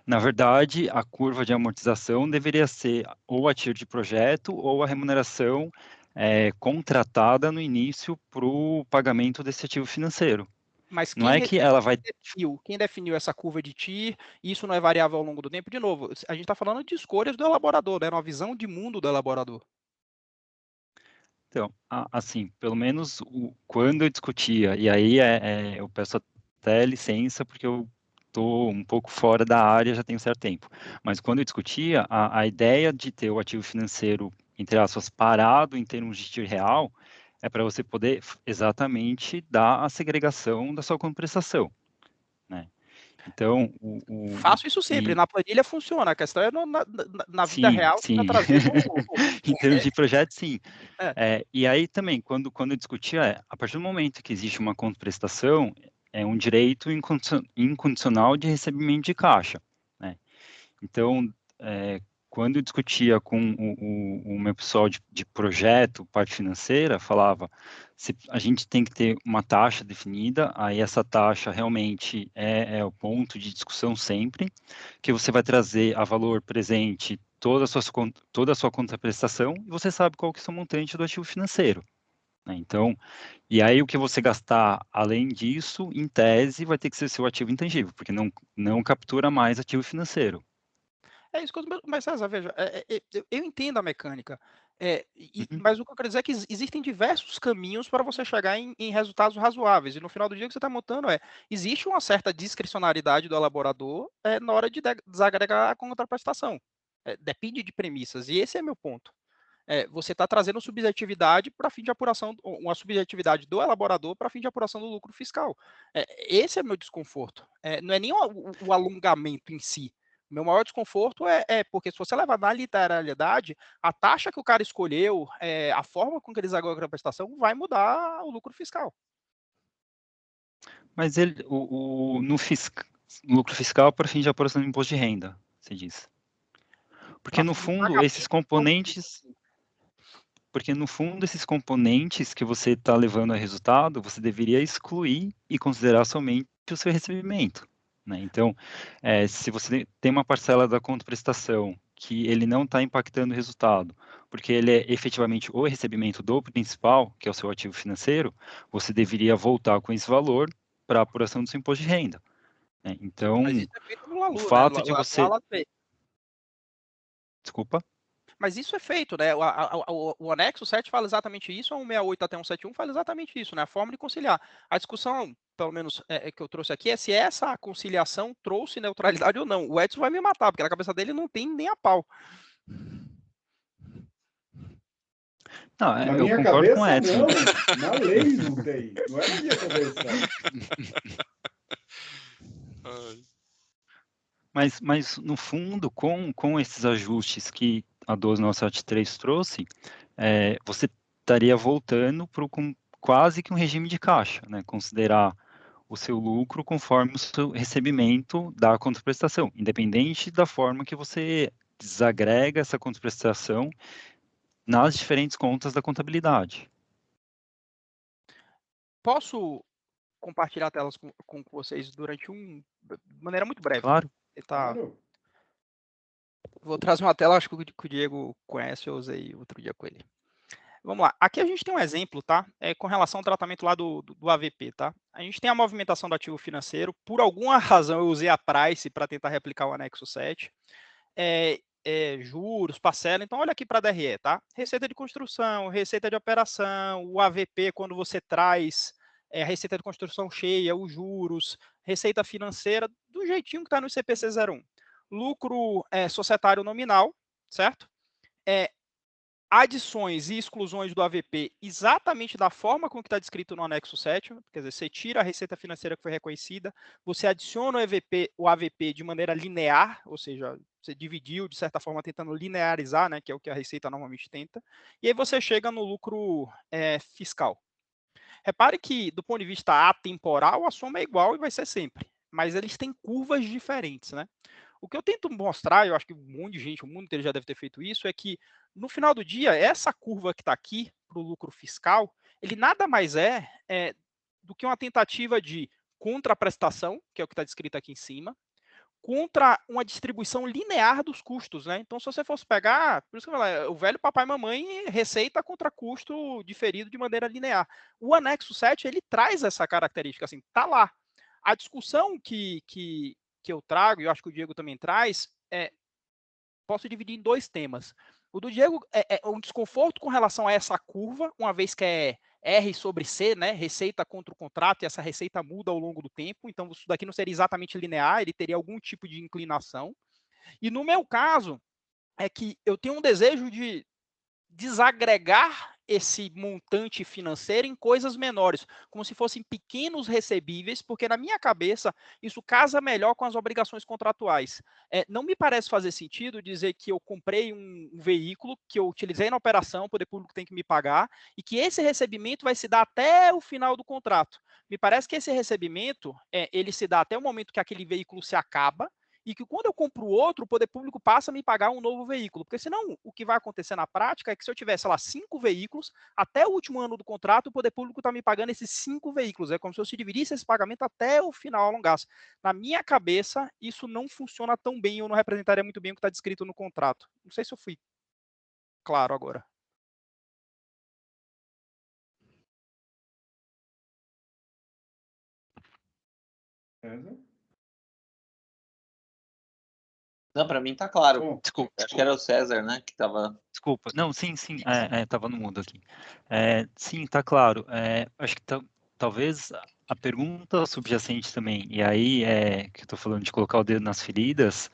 na verdade, a curva de amortização deveria ser ou a TIR de projeto ou a remuneração contratada no início para o pagamento desse ativo financeiro. Mas Não é que ela vai... quem definiu essa curva de TIR, isso não é variável ao longo do tempo? De novo, a gente está falando de escolhas do elaborador, né? Uma visão de mundo do elaborador. Então, assim, pelo menos quando eu discutia, e aí eu peço até licença, porque eu estou um pouco fora da área, já tem um certo tempo, mas quando eu discutia, a ideia de ter o ativo financeiro, entre aspas, parado em termos de TIR real, é para você poder exatamente dar a segregação da sua compensação, né? Então, Faço isso sempre, na planilha funciona, a questão é na vida sim, real, sim. tá trazendo em termos de projeto, sim. É. E aí também, quando eu discutia, a partir do momento que existe uma contraprestação, é um direito incondicional de recebimento de caixa, né? Então, quando eu discutia com o meu pessoal de projeto, parte financeira, falava, se a gente tem que ter uma taxa definida, aí essa taxa realmente é o ponto de discussão sempre, que você vai trazer a valor presente toda a sua contraprestação e você sabe qual que é o seu montante do ativo financeiro, né? Então, e aí o que você gastar além disso, em tese, vai ter que ser seu ativo intangível, porque não captura mais ativo financeiro. É isso que mas César, veja, eu entendo a mecânica, Uhum. mas o que eu quero dizer é que existem diversos caminhos para você chegar em resultados razoáveis, e no final do dia o que você está montando existe uma certa discricionariedade do elaborador na hora de desagregar a contraprestação. Depende de premissas, e esse é meu ponto. Você está trazendo subjetividade para fim de apuração, uma subjetividade do elaborador para fim de apuração do lucro fiscal. Esse é meu desconforto. Não é nem o alongamento em si. Meu maior desconforto é porque se você levar na literalidade, a taxa que o cara escolheu, a forma com que eles agregam a prestação vai mudar o lucro fiscal. Mas ele, no lucro fiscal para fim de apuração do imposto de renda, você diz. Porque no fundo, esses componentes que você está levando a resultado, você deveria excluir e considerar somente o seu recebimento, né? Então, se você tem uma parcela da contraprestação que ele não está impactando o resultado, porque ele é efetivamente o recebimento do principal, que é o seu ativo financeiro, você deveria voltar com esse valor para a apuração do seu imposto de renda, né? Então, Mas isso é feito no LALU, o fato de você... Desculpa? Mas isso é feito, né? O anexo 7 fala exatamente isso, a 168 até 171 fala exatamente isso, né? A forma de conciliar. A discussão, pelo menos que eu trouxe aqui, é se essa conciliação trouxe neutralidade ou não. O Edson vai me matar, porque na cabeça dele não tem nem a pau. Não, na eu minha concordo com o cabeça, Edson. não. Na lei não tem. Não é na minha cabeça. Mas no fundo, com esses ajustes que a 12973 trouxe, você estaria voltando para quase que um regime de caixa, né? Considerar o seu lucro conforme o seu recebimento da contraprestação, independente da forma que você desagrega essa contraprestação nas diferentes contas da contabilidade. Posso compartilhar telas com vocês de maneira muito breve? Claro. Claro. Vou trazer uma tela, acho que o Diego conhece, eu usei outro dia com ele. Vamos lá, aqui a gente tem um exemplo, tá? Com relação ao tratamento lá do AVP, tá? A gente tem a movimentação do ativo financeiro, por alguma razão eu usei a Price para tentar replicar o anexo 7, juros, parcela, então olha aqui para a DRE, tá? Receita de construção, receita de operação, o AVP quando você traz a receita de construção cheia, os juros, receita financeira, do jeitinho que está no CPC 01. Lucro societário nominal, certo? Adições e exclusões do AVP exatamente da forma como está descrito no anexo 7, quer dizer, você tira a receita financeira que foi reconhecida, você adiciona o AVP de maneira linear, ou seja, você dividiu, de certa forma, tentando linearizar, né, que é o que a receita normalmente tenta, e aí você chega no lucro fiscal. Repare que, do ponto de vista atemporal, a soma é igual e vai ser sempre, mas eles têm curvas diferentes, né? O que eu tento mostrar, eu acho que um monte de gente, o mundo inteiro já deve ter feito isso, é que, no final do dia, essa curva que está aqui, para o lucro fiscal, ele nada mais do que uma tentativa de contraprestação, que é o que está descrito aqui em cima, contra uma distribuição linear dos custos, né? Então, se você fosse pegar, por isso que eu falo, o velho papai e mamãe, receita contra custo diferido de maneira linear. O anexo 7, ele traz essa característica, assim, tá lá. A discussão que eu trago, e eu acho que o Diego também traz, posso dividir em 2 temas. O do Diego é um desconforto com relação a essa curva, uma vez que é R sobre C, né? Receita contra o contrato, e essa receita muda ao longo do tempo, então isso daqui não seria exatamente linear, ele teria algum tipo de inclinação. E no meu caso, é que eu tenho um desejo de desagregar esse montante financeiro em coisas menores, como se fossem pequenos recebíveis, porque na minha cabeça isso casa melhor com as obrigações contratuais. Não me parece fazer sentido dizer que eu comprei um veículo que eu utilizei na operação, o poder público tem que me pagar, e que esse recebimento vai se dar até o final do contrato. Me parece que esse recebimento, ele se dá até o momento que aquele veículo se acaba, e que quando eu compro outro, o poder público passa a me pagar um novo veículo. Porque senão, o que vai acontecer na prática é que se eu tivesse, lá, 5 veículos, até o último ano do contrato, o poder público está me pagando esses 5 veículos. É como se eu se dividisse esse pagamento até o final, alongasse. Na minha cabeça, isso não funciona tão bem, ou não representaria muito bem o que está descrito no contrato. Não sei se eu fui claro agora. Não, para mim tá claro. Bom, Desculpa. Acho que era o César, né, que estava... Desculpa. Não, sim, estava no mudo aqui. Sim, tá claro. Acho que talvez a pergunta subjacente também, e aí que eu estou falando de colocar o dedo nas feridas,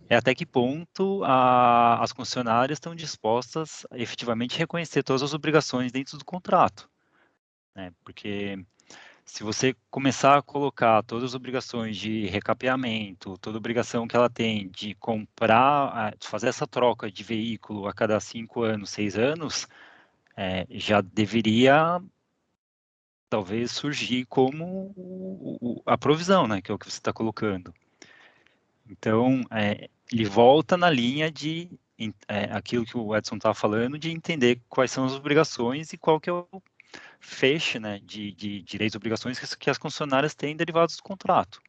é até que ponto as concessionárias estão dispostas a efetivamente reconhecer todas as obrigações dentro do contrato, né? Porque se você começar a colocar todas as obrigações de recapeamento, toda obrigação que ela tem de comprar, de fazer essa troca de veículo a cada 5 anos, 6 anos, já deveria talvez surgir como a provisão, né, que é o que você está colocando. Então, ele volta na linha de aquilo que o Edson estava falando, de entender quais são as obrigações e qual que é o feixe, né, de direitos e obrigações que as concessionárias têm derivados do contrato.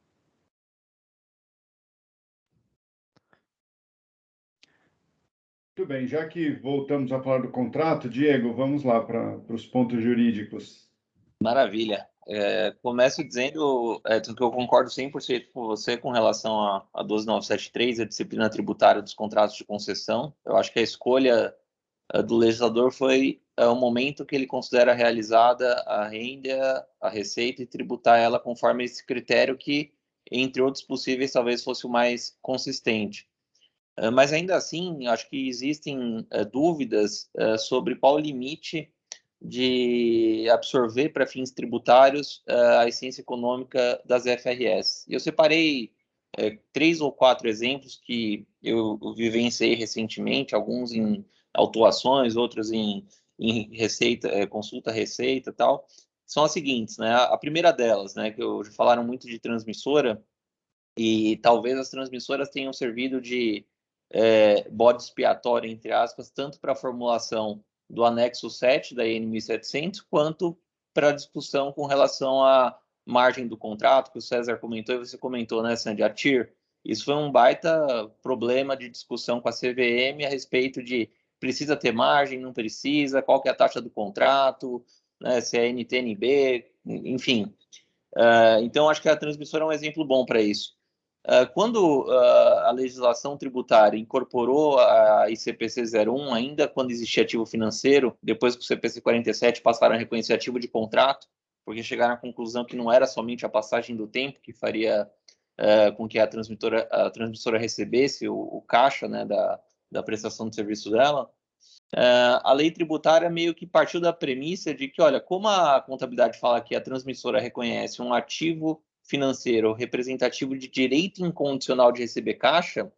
Muito bem, já que voltamos a falar do contrato, Diego, vamos lá para os pontos jurídicos. Maravilha. Começo dizendo, Edson, que eu concordo 100% com você com relação a 12973, a disciplina tributária dos contratos de concessão. Eu acho que a escolha do legislador foi o momento que ele considera realizada a renda, a receita e tributar ela conforme esse critério que, entre outros possíveis, talvez fosse o mais consistente. Mas ainda assim, acho que existem dúvidas sobre qual o limite de absorver para fins tributários a essência econômica das FRS. E eu separei 3 ou 4 exemplos que eu vivenciei recentemente, alguns em autuações, outros em receita, consulta receita e tal. São as seguintes, né? A primeira delas, né, que já falaram muito de transmissora, e talvez as transmissoras tenham servido de bode expiatório, entre aspas, tanto para a formulação do anexo 7 da EN 1700, quanto para a discussão com relação à margem do contrato, que o César comentou e você comentou, né, Sandy, a TIR. Isso foi um baita problema de discussão com a CVM a respeito de precisa ter margem, não precisa, qual que é a taxa do contrato, né, se é NTNB, enfim. Então, acho que a transmissora é um exemplo bom para isso. Quando a legislação tributária incorporou a ICPC 01, ainda quando existia ativo financeiro, depois que o CPC 47 passaram a reconhecer ativo de contrato, porque chegaram à conclusão que não era somente a passagem do tempo que faria com que a transmissora recebesse o caixa, né, da prestação de serviço dela, a lei tributária meio que partiu da premissa de que, olha, como a contabilidade fala que a transmissora reconhece um ativo financeiro representativo de direito incondicional de receber caixa,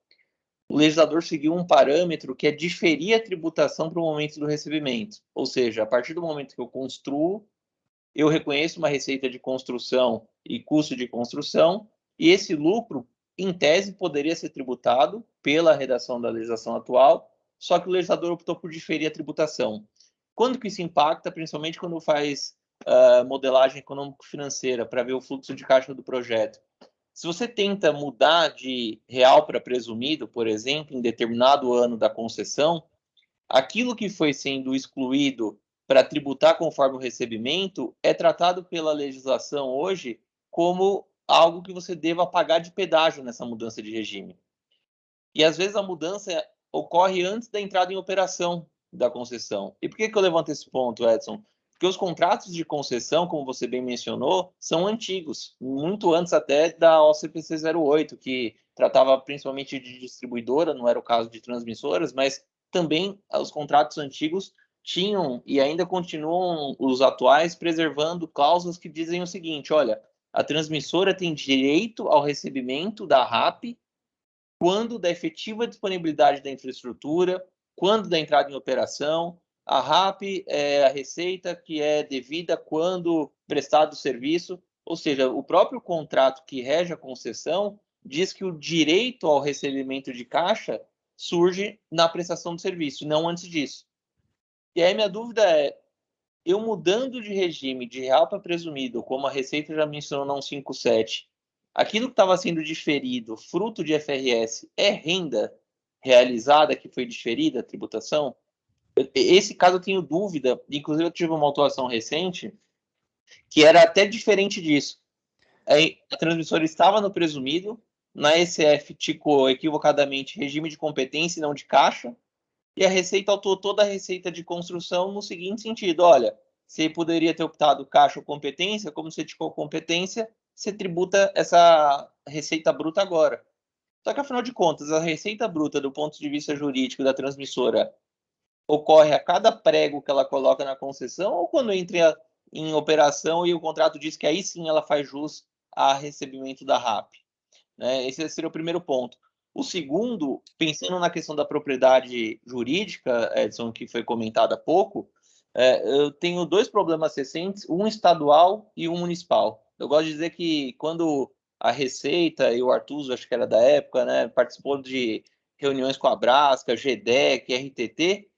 o legislador seguiu um parâmetro que é diferir a tributação para o momento do recebimento. Ou seja, a partir do momento que eu construo, eu reconheço uma receita de construção e custo de construção, e esse lucro, em tese, poderia ser tributado pela redação da legislação atual, só que o legislador optou por diferir a tributação. Quando que isso impacta, principalmente quando faz modelagem econômico-financeira para ver o fluxo de caixa do projeto? Se você tenta mudar de real para presumido, por exemplo, em determinado ano da concessão, aquilo que foi sendo excluído para tributar conforme o recebimento é tratado pela legislação hoje como algo que você deva pagar de pedágio nessa mudança de regime. E às vezes a mudança ocorre antes da entrada em operação da concessão. E por que eu levanto esse ponto, Edson? Porque os contratos de concessão, como você bem mencionou, são antigos, muito antes até da OCPC 08, que tratava principalmente de distribuidora, não era o caso de transmissoras, mas também os contratos antigos tinham e ainda continuam os atuais preservando cláusulas que dizem o seguinte: olha, a transmissora tem direito ao recebimento da RAP quando da efetiva disponibilidade da infraestrutura, quando da entrada em operação. A RAP é a receita que é devida quando prestado o serviço, ou seja, o próprio contrato que rege a concessão diz que o direito ao recebimento de caixa surge na prestação do serviço, não antes disso. E aí minha dúvida é, eu mudando de regime de real para presumido, como a Receita já mencionou na 157, aquilo que estava sendo diferido, fruto de FRS, é renda realizada que foi diferida, a tributação? Esse caso eu tenho dúvida, inclusive eu tive uma autuação recente, que era até diferente disso. A transmissora estava no presumido, na ECF ticou equivocadamente regime de competência e não de caixa, e a Receita autuou toda a receita de construção no seguinte sentido: olha, você poderia ter optado caixa ou competência, como você ticou competência, você tributa essa receita bruta agora. Só que, afinal de contas, a receita bruta, do ponto de vista jurídico da transmissora, ocorre a cada prego que ela coloca na concessão ou quando entra em operação e o contrato diz que aí sim ela faz jus a recebimento da RAP? Né? Esse seria o primeiro ponto. O segundo, pensando na questão da propriedade jurídica, Edson, que foi comentada há pouco, eu tenho dois problemas recentes, um estadual e um municipal. Eu gosto de dizer que quando a Receita e o Artuso, acho que era da época, né, participou de reuniões com a Brasca, GDEC, RTT,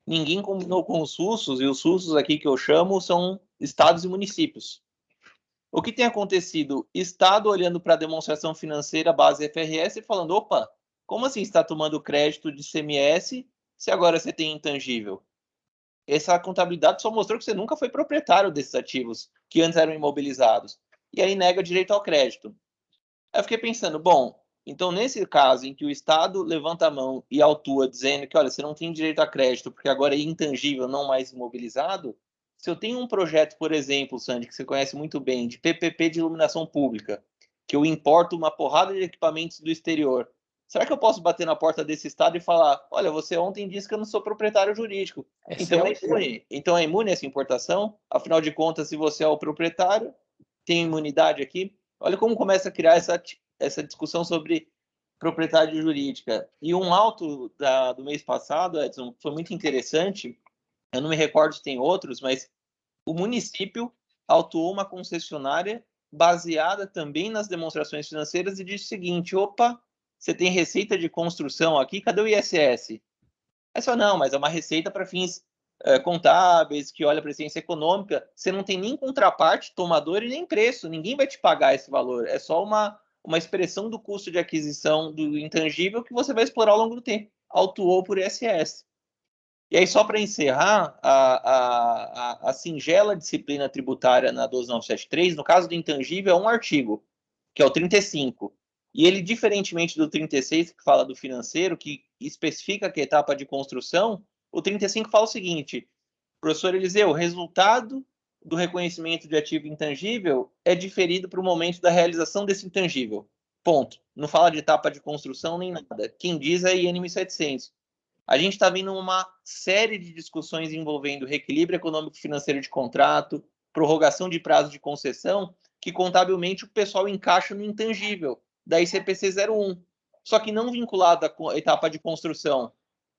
ninguém combinou com os SUSs, e os SUSs aqui que eu chamo são estados e municípios. O que tem acontecido? Estado olhando para a demonstração financeira base FRS e falando, opa, como assim está tomando crédito de CMS se agora você tem intangível? Essa contabilidade só mostrou que você nunca foi proprietário desses ativos que antes eram imobilizados. E aí nega direito ao crédito. Aí eu fiquei pensando, bom, então nesse caso em que o Estado levanta a mão e autua dizendo que, olha, você não tem direito a crédito porque agora é intangível, não mais imobilizado, se eu tenho um projeto, por exemplo, Sandy, que você conhece muito bem, de PPP de iluminação pública, que eu importo uma porrada de equipamentos do exterior, será que eu posso bater na porta desse Estado e falar, olha, você ontem disse que eu não sou proprietário jurídico, então é imune essa importação? Afinal de contas, se você é o proprietário, tem imunidade aqui? Olha como começa a criar essa discussão sobre propriedade jurídica. E um auto do mês passado, Edson, foi muito interessante. Eu não me recordo se tem outros, mas o município autuou uma concessionária baseada também nas demonstrações financeiras e disse o seguinte, opa, você tem receita de construção aqui, cadê o ISS? Aí só não, mas é uma receita para fins contábeis, que olha para a eficiência econômica, você não tem nem contraparte, tomador e nem preço, ninguém vai te pagar esse valor, é só uma expressão do custo de aquisição do intangível que você vai explorar ao longo do tempo, autuou por ISS. E aí, só para encerrar, a singela disciplina tributária na 12973, no caso do intangível, é um artigo, que é o 35, e ele, diferentemente do 36, que fala do financeiro, que especifica que a etapa de construção, o 35 fala o seguinte, professor Eliseu, o resultado do reconhecimento de ativo intangível é diferido para o momento da realização desse intangível. Ponto. Não fala de etapa de construção nem nada. Quem diz é a IN 1700. A gente está vendo uma série de discussões envolvendo reequilíbrio econômico-financeiro de contrato, prorrogação de prazo de concessão, que contabilmente o pessoal encaixa no intangível da ICPC 01. Só que não vinculado à etapa de construção,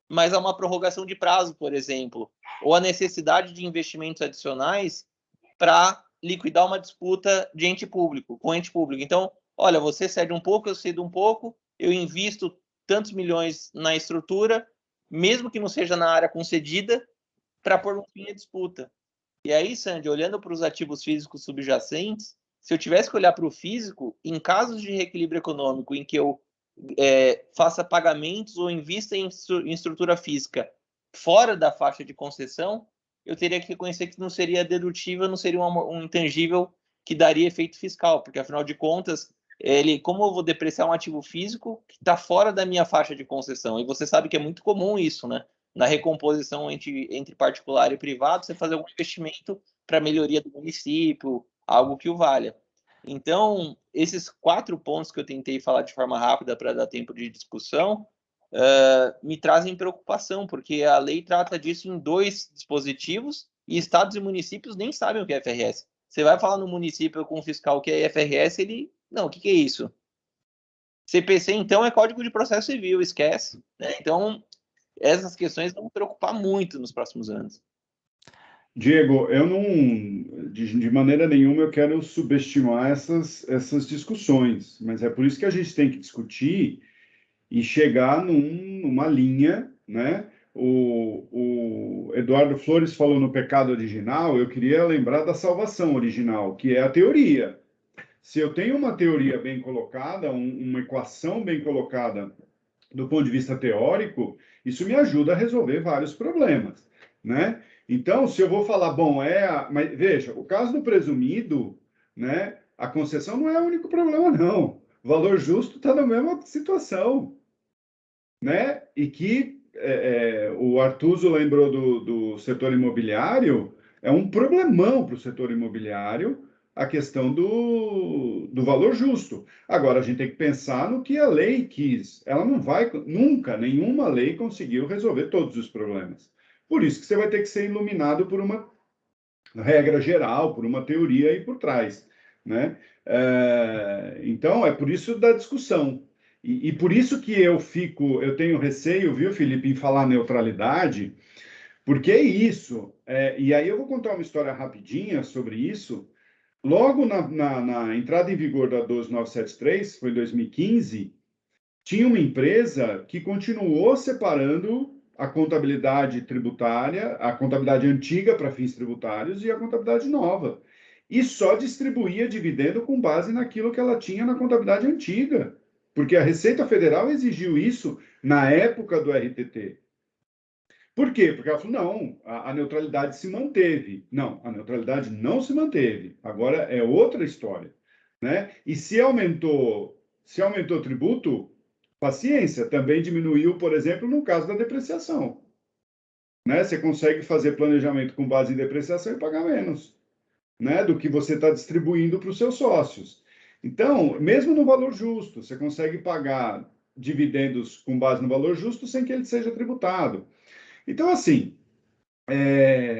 mas a uma prorrogação de prazo, por exemplo, ou a necessidade de investimentos adicionais para liquidar uma disputa de ente público, com ente público. Então, olha, você cede um pouco, eu cedo um pouco, eu invisto tantos milhões na estrutura, mesmo que não seja na área concedida, para pôr um fim à disputa. E aí, Sandy, olhando para os ativos físicos subjacentes, se eu tivesse que olhar para o físico, em casos de reequilíbrio econômico em que eu faça pagamentos ou invista em estrutura física fora da faixa de concessão, eu teria que reconhecer que não seria dedutível, não seria um intangível que daria efeito fiscal, porque afinal de contas, como eu vou depreciar um ativo físico que está fora da minha faixa de concessão? E você sabe que é muito comum isso, né? Na recomposição entre particular e privado, você fazer algum investimento para melhoria do município, algo que o valha. Então, esses 4 pontos que eu tentei falar de forma rápida para dar tempo de discussão, me trazem preocupação, porque a lei trata disso em 2 dispositivos e estados e municípios nem sabem o que é FRS. Você vai falar no município com o fiscal que é FRS, ele... Não, o que é isso? CPC, então, é Código de Processo Civil, esquece. Né? Então, essas questões vão me preocupar muito nos próximos anos. Diego, eu não, de maneira nenhuma, eu quero subestimar essas discussões, mas é por isso que a gente tem que discutir e chegar numa linha, né? O Eduardo Flores falou no pecado original, eu queria lembrar da salvação original, que é a teoria. Se eu tenho uma teoria bem colocada, uma equação bem colocada do ponto de vista teórico, isso me ajuda a resolver vários problemas, né? Então, se eu vou falar, bom, mas veja, o caso do presumido, né? A concessão não é o único problema, não. O valor justo está na mesma situação, né? E que o Artuso lembrou do setor imobiliário, é um problemão para o setor imobiliário a questão do valor justo. Agora, a gente tem que pensar no que a lei quis. Ela não vai, nunca, nenhuma lei conseguiu resolver todos os problemas. Por isso que você vai ter que ser iluminado por uma regra geral, por uma teoria aí por trás, né? Então, é por isso da discussão. E por isso que eu tenho receio, viu, Felipe, em falar neutralidade, porque é isso. E aí eu vou contar uma história rapidinha sobre isso. Logo na entrada em vigor da 12973, foi em 2015, tinha uma empresa que continuou separando a contabilidade tributária, a contabilidade antiga para fins tributários e a contabilidade nova. E só distribuía dividendo com base naquilo que ela tinha na contabilidade antiga. Porque a Receita Federal exigiu isso na época do RTT. Por quê? Porque ela falou, não, a neutralidade se manteve. Não, a neutralidade não se manteve. Agora é outra história, né? E se aumentou o tributo, paciência, também diminuiu, por exemplo, no caso da depreciação. Né? Você consegue fazer planejamento com base em depreciação e pagar menos, né? Do que você está distribuindo para os seus sócios. Então, mesmo no valor justo, você consegue pagar dividendos com base no valor justo sem que ele seja tributado. Então, assim,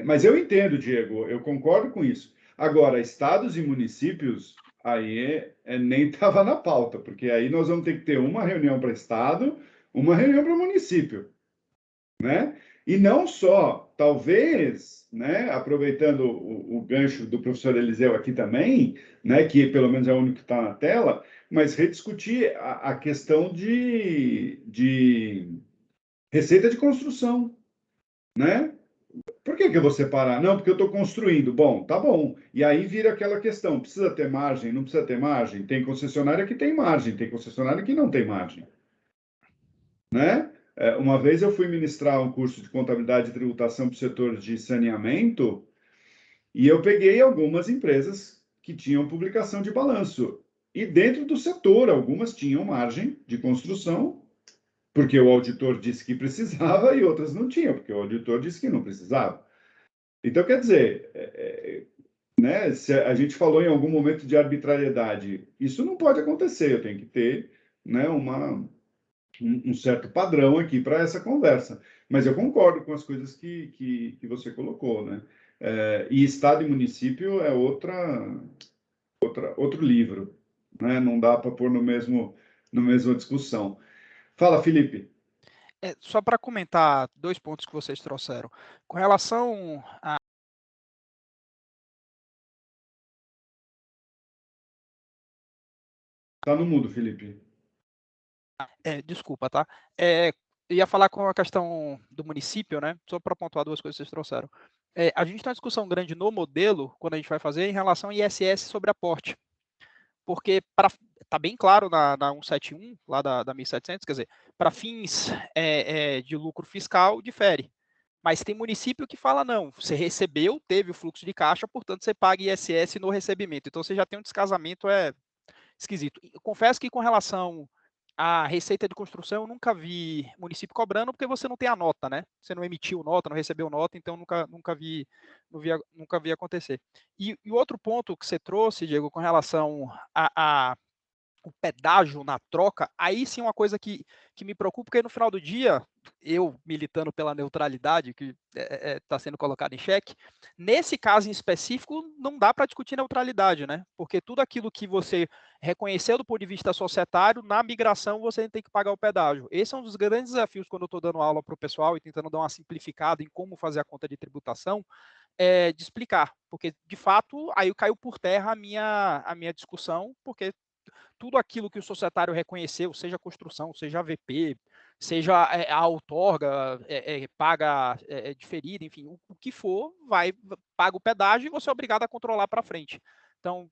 mas eu entendo, Diego, eu concordo com isso. Agora, estados e municípios, aí nem estava na pauta, porque aí nós vamos ter que ter uma reunião para estado, uma reunião para município, né? E não só, talvez, né, aproveitando o gancho do professor Eliseu aqui também, né, que pelo menos é o único que está na tela, mas rediscutir a questão de receita de construção, né? Por que eu vou separar? Não, porque eu estou construindo. Bom, tá bom. E aí vira aquela questão: precisa ter margem? Não precisa ter margem? Tem concessionária que tem margem, tem concessionária que não tem margem. Né? Uma vez eu fui ministrar um curso de contabilidade e tributação para o setor de saneamento e eu peguei algumas empresas que tinham publicação de balanço. E dentro do setor, algumas tinham margem de construção, porque o auditor disse que precisava, e outras não tinham, porque o auditor disse que não precisava. Então, quer dizer, né, se a gente falou em algum momento de arbitrariedade, isso não pode acontecer, eu tenho que ter, né, um certo padrão aqui para essa conversa. Mas eu concordo com as coisas que você colocou, né? E Estado e município é outro livro, né? Não dá para pôr no mesma discussão. Fala, Felipe. Só para comentar 2 pontos que vocês trouxeram. Com relação a... Está no mudo, Felipe. Desculpa, tá? ia falar com a questão do município, né? Só para pontuar duas coisas que vocês trouxeram. A gente tem uma discussão grande no modelo, quando a gente vai fazer, em relação ao ISS sobre aporte. Porque está bem claro na 171, lá da 1700, quer dizer, para fins de lucro fiscal, difere. Mas tem município que fala, não, você recebeu, teve o fluxo de caixa, portanto você paga ISS no recebimento. Então você já tem um descasamento esquisito. Eu confesso que com relação à receita de construção, eu nunca vi município cobrando, porque você não tem a nota, né? Você não emitiu nota, não recebeu nota, então nunca vi acontecer. E o outro ponto que você trouxe, Diego, com relação o pedágio na troca, aí sim uma coisa que me preocupa, porque no final do dia, eu militando pela neutralidade, que está sendo colocada em xeque, nesse caso em específico, não dá para discutir neutralidade, né? Porque tudo aquilo que você reconheceu do ponto de vista societário, na migração você tem que pagar o pedágio. Esse é um dos grandes desafios quando eu estou dando aula para o pessoal e tentando dar uma simplificada em como fazer a conta de tributação, de explicar, porque de fato aí caiu por terra a minha discussão, porque tudo aquilo que o societário reconheceu, seja construção, seja AVP, seja a outorga, paga diferida, enfim, o que for, paga o pedágio e você é obrigado a controlar para frente. Então,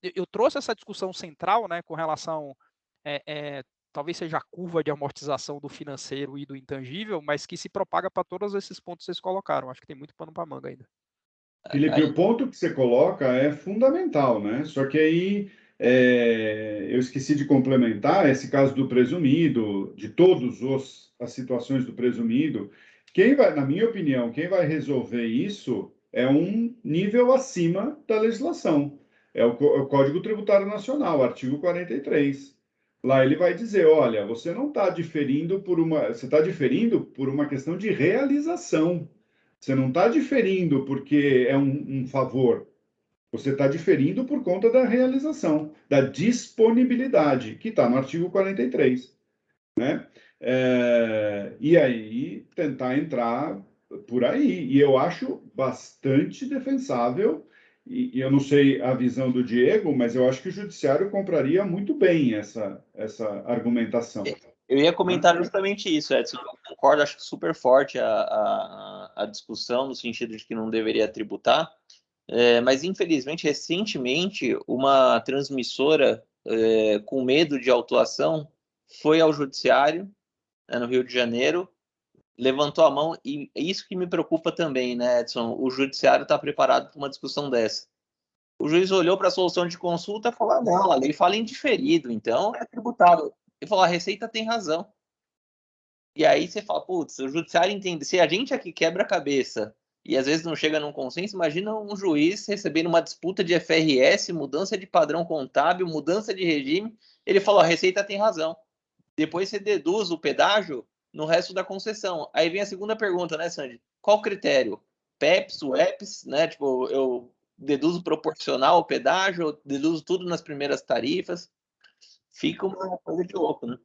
eu trouxe essa discussão central, né, com relação, talvez seja a curva de amortização do financeiro e do intangível, mas que se propaga para todos esses pontos que vocês colocaram. Acho que tem muito pano para manga ainda. Felipe, o ponto que você coloca é fundamental, né? Só que aí eu esqueci de complementar esse caso do presumido, de todas as situações do presumido. Na minha opinião, quem vai resolver isso é um nível acima da legislação. É o Código Tributário Nacional, artigo 43. Lá ele vai dizer, olha, você não está diferindo você está diferindo por uma questão de realização. Você não está diferindo porque é um favor. Você está diferindo por conta da realização, da disponibilidade, que está no artigo 43. Né? E aí, tentar entrar por aí. E eu acho bastante defensável, e eu não sei a visão do Diego, mas eu acho que o judiciário compraria muito bem essa argumentação. Eu ia comentar justamente isso, Edson. Eu concordo, acho super forte a discussão, no sentido de que não deveria tributar, mas infelizmente, recentemente, uma transmissora com medo de autuação foi ao judiciário, no Rio de Janeiro, levantou a mão, e isso que me preocupa também, né, Edson? O judiciário está preparado para uma discussão dessa. O juiz olhou para a solução de consulta e falou, não, a lei fala em diferido, então é tributado. Ele falou, a Receita tem razão. E aí você fala, putz, o judiciário entende, se a gente aqui quebra a cabeça e às vezes não chega num consenso, imagina um juiz recebendo uma disputa de FRS, mudança de padrão contábil, mudança de regime, ele falou, a Receita tem razão. Depois você deduz o pedágio no resto da concessão. Aí vem a segunda pergunta, né, Sandy? Qual critério? PEPs, UEPs, né? Tipo, eu deduzo proporcional ao pedágio, eu deduzo tudo nas primeiras tarifas. Fica uma coisa de louco, né?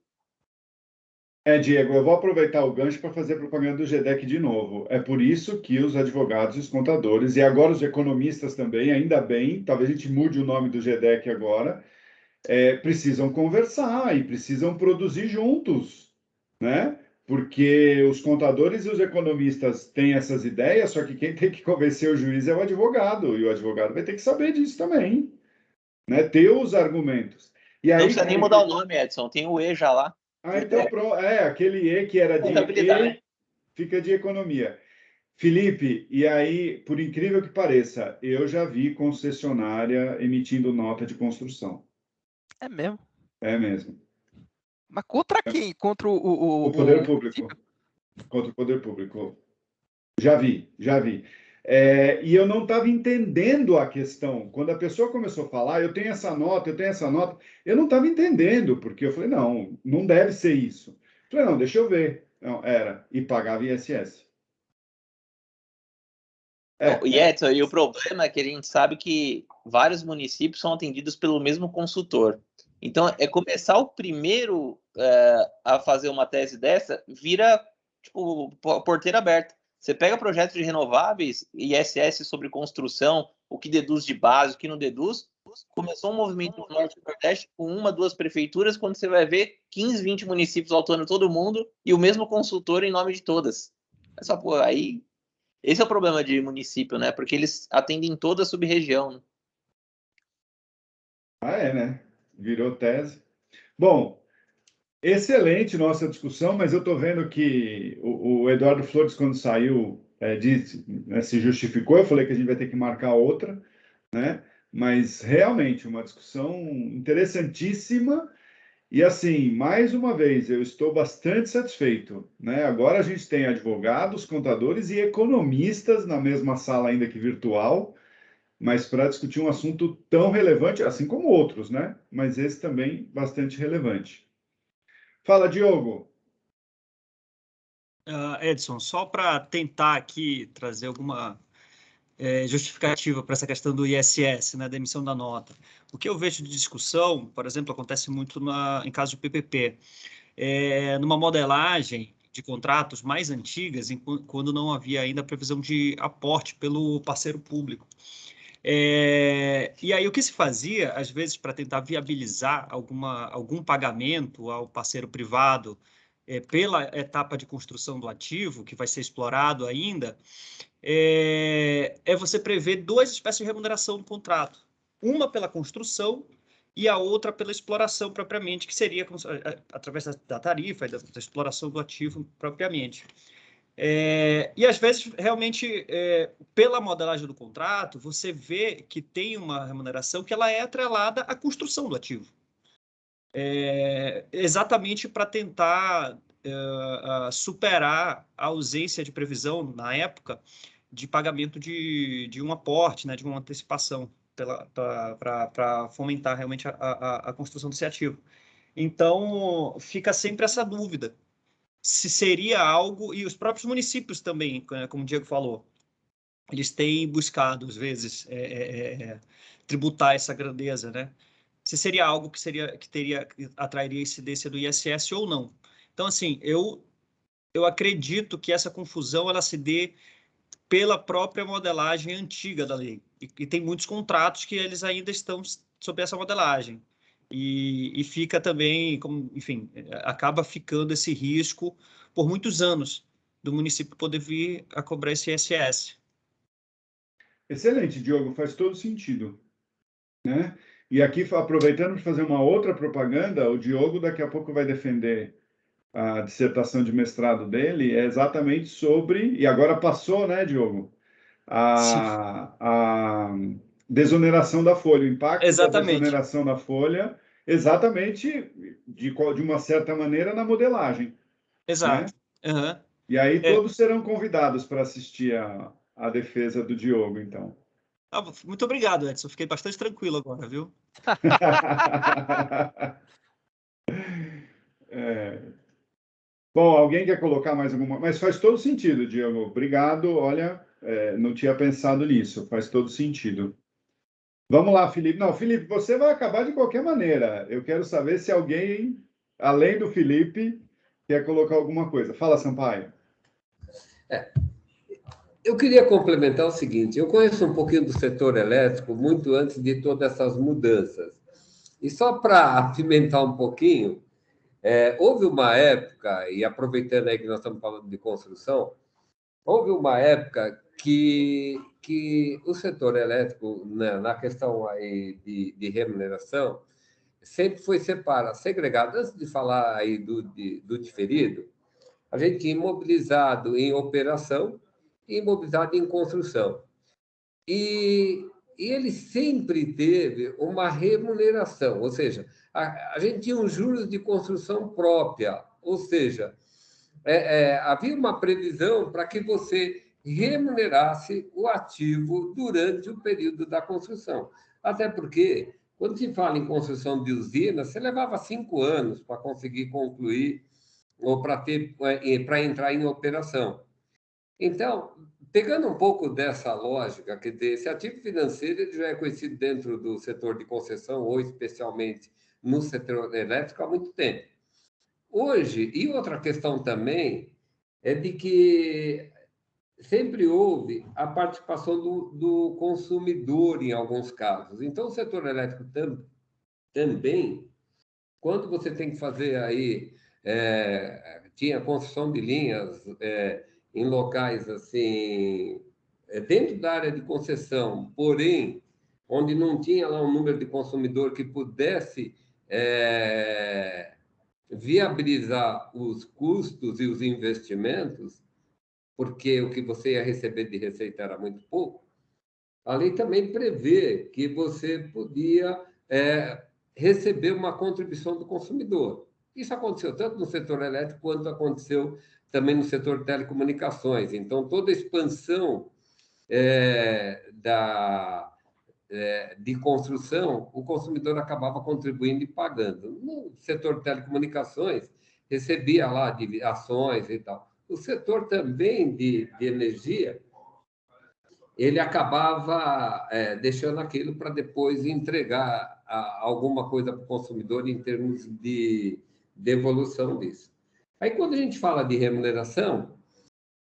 Diego, eu vou aproveitar o gancho para fazer propaganda do GDEC de novo. É por isso que os advogados, os contadores, e agora os economistas também, ainda bem, talvez a gente mude o nome do GDEC agora, precisam conversar e precisam produzir juntos, né? Porque os contadores e os economistas têm essas ideias, só que quem tem que convencer o juiz é o advogado, e o advogado vai ter que saber disso também, né? Ter os argumentos. E aí, não precisa nem mudar o nome, Edson, tem o E já lá. Então pronto, aquele E que era de E, fica de economia. Felipe, e aí, por incrível que pareça, eu já vi concessionária emitindo nota de construção. É mesmo? É mesmo. Mas contra quem? Contra o poder público. Contra o poder público. Já vi. E eu não estava entendendo a questão. Quando a pessoa começou a falar, eu tenho essa nota, eu não estava entendendo, porque eu falei, não deve ser isso. Eu falei, não, deixa eu ver. Não, era. E pagava ISS. E o problema é que a gente sabe que vários municípios são atendidos pelo mesmo consultor. Então, começar o primeiro a fazer uma tese dessa, vira, tipo, porteira aberta. Você pega projetos de renováveis, ISS sobre construção, o que deduz de base, o que não deduz, Começou um movimento no Norte e Nordeste com 1, 2 prefeituras, quando você vai ver 15, 20 municípios autuando todo mundo e o mesmo consultor em nome de todas. É só, pô, aí... Esse é o problema de município, né? Porque eles atendem toda a sub-região, né? Ah, é, né? Virou tese. Bom, excelente nossa discussão, mas eu estou vendo que o Eduardo Flores, quando saiu, disse, né, se justificou. Eu falei que a gente vai ter que marcar outra, né? Mas realmente uma discussão interessantíssima. E assim, mais uma vez, eu estou bastante satisfeito, né? Agora a gente tem advogados, contadores e economistas na mesma sala, ainda que virtual, mas para discutir um assunto tão relevante, assim como outros, né? Mas esse também bastante relevante. Fala, Diogo. Edson, só para tentar aqui trazer alguma justificativa para essa questão do ISS, né, da emissão da nota. O que eu vejo de discussão, por exemplo, acontece muito em caso de PPP, numa modelagem de contratos mais antigas, quando não havia ainda a previsão de aporte pelo parceiro público. E aí o que se fazia, às vezes, para tentar viabilizar algum pagamento ao parceiro privado pela etapa de construção do ativo, que vai ser explorado ainda, você prever 2 espécies de remuneração no contrato. Uma pela construção e a outra pela exploração propriamente, que seria através da tarifa e da exploração do ativo propriamente. E às vezes, realmente, pela modelagem do contrato, você vê que tem uma remuneração que ela é atrelada à construção do ativo. Exatamente para tentar superar a ausência de previsão, na época, de pagamento de um aporte, né, de uma antecipação, para fomentar realmente a construção desse ativo. Então, fica sempre essa dúvida, se seria algo, e os próprios municípios também, como o Diego falou, eles têm buscado, às vezes, tributar essa grandeza, né? Se seria algo que atrairia a incidência do ISS ou não. Então, assim, eu acredito que essa confusão ela se dê pela própria modelagem antiga da lei. E tem muitos contratos que eles ainda estão sob essa modelagem. E fica também, enfim, acaba ficando esse risco por muitos anos do município poder vir a cobrar esse ISS. Excelente, Diogo, faz todo sentido, né? E aqui, aproveitando para fazer uma outra propaganda, o Diogo daqui a pouco vai defender a dissertação de mestrado dele, exatamente sobre, e agora passou, né, Diogo? A desoneração da folha, o impacto da desoneração da folha, exatamente de uma certa maneira na modelagem. Exato. Né? Uhum. E aí todos serão convidados para assistir a defesa do Diogo, então. Muito obrigado, Edson. Fiquei bastante tranquilo agora, viu? Bom, alguém quer colocar mais alguma? Mas faz todo sentido, Diogo. Obrigado. Olha, não tinha pensado nisso. Faz todo sentido. Vamos lá, Felipe. Não, Felipe, você vai acabar de qualquer maneira. Eu quero saber se alguém, além do Felipe, quer colocar alguma coisa. Fala, Sampaio. Eu queria complementar o seguinte: eu conheço um pouquinho do setor elétrico muito antes de todas essas mudanças. E só para apimentar um pouquinho, houve uma época, e aproveitando aí que nós estamos falando de construção, houve uma época que o setor elétrico, né, na questão aí de remuneração, sempre foi segregado. Antes de falar aí do diferido, a gente tinha imobilizado em operação e imobilizado em construção. E ele sempre teve uma remuneração, ou seja, a gente tinha os juros de construção própria, ou seja, havia uma previsão para que você remunerasse o ativo durante o período da construção. Até porque, quando se fala em construção de usina, você levava 5 anos para conseguir concluir ou para entrar em operação. Então, pegando um pouco dessa lógica, quer dizer, esse ativo financeiro ele já é conhecido dentro do setor de concessão, ou especialmente no setor elétrico, há muito tempo. Hoje, e outra questão também, é de que sempre houve a participação do consumidor em alguns casos. Então, o setor elétrico também, quando você tem que fazer aí, tinha construção de linhas em locais assim, dentro da área de concessão, porém, onde não tinha lá um número de consumidor que pudesse viabilizar os custos e os investimentos, porque o que você ia receber de receita era muito pouco, a lei também prevê que você podia receber uma contribuição do consumidor. Isso aconteceu tanto no setor elétrico quanto aconteceu também no setor de telecomunicações. Então, toda a expansão de construção, o consumidor acabava contribuindo e pagando. No setor de telecomunicações, recebia lá de ações e tal. O setor também de energia, ele acabava deixando aquilo para depois entregar alguma coisa para o consumidor em termos de devolução disso. Aí, quando a gente fala de remuneração,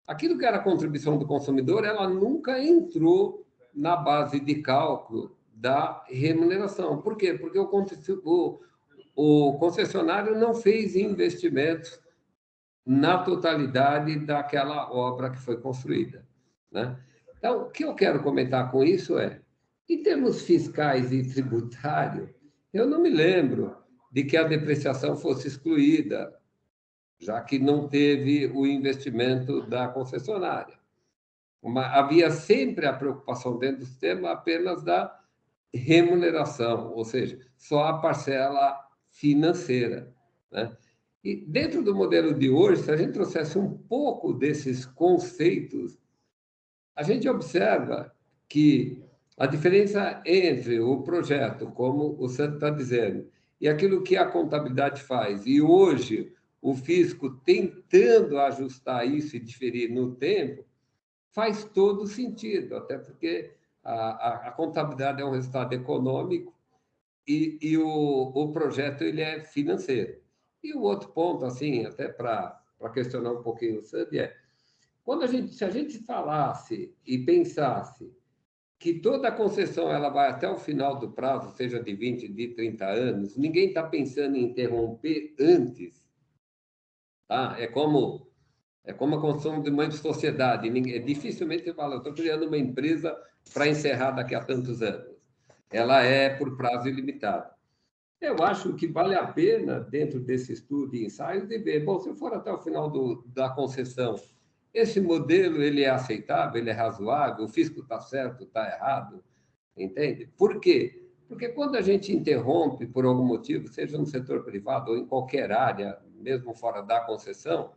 aquilo que era a contribuição do consumidor, ela nunca entrou na base de cálculo da remuneração. Por quê? Porque o concessionário não fez investimentos na totalidade daquela obra que foi construída, né? Então, o que eu quero comentar com isso em termos fiscais e tributários, eu não me lembro de que a depreciação fosse excluída, já que não teve o investimento da concessionária. Havia sempre a preocupação dentro do sistema apenas da remuneração, ou seja, só a parcela financeira, né? E dentro do modelo de hoje, se a gente trouxesse um pouco desses conceitos, a gente observa que a diferença entre o projeto, como o Sandro está dizendo, e aquilo que a contabilidade faz, e hoje o fisco tentando ajustar isso e diferir no tempo, faz todo sentido, até porque a contabilidade é um resultado econômico e o projeto ele é financeiro. E o outro ponto, assim, até para questionar um pouquinho o Sandy, se a gente falasse e pensasse que toda a concessão ela vai até o final do prazo, seja de 20, de 30 anos, ninguém está pensando em interromper antes. Tá? É como a construção de uma sociedade. Dificilmente você fala, estou criando uma empresa para encerrar daqui a tantos anos. Ela é por prazo ilimitado. Eu acho que vale a pena, dentro desse estudo e ensaio, de ver, bom, se eu for até o final da concessão, esse modelo ele é aceitável, ele é razoável, o fisco está certo, está errado, entende? Por quê? Porque quando a gente interrompe por algum motivo, seja no setor privado ou em qualquer área, mesmo fora da concessão,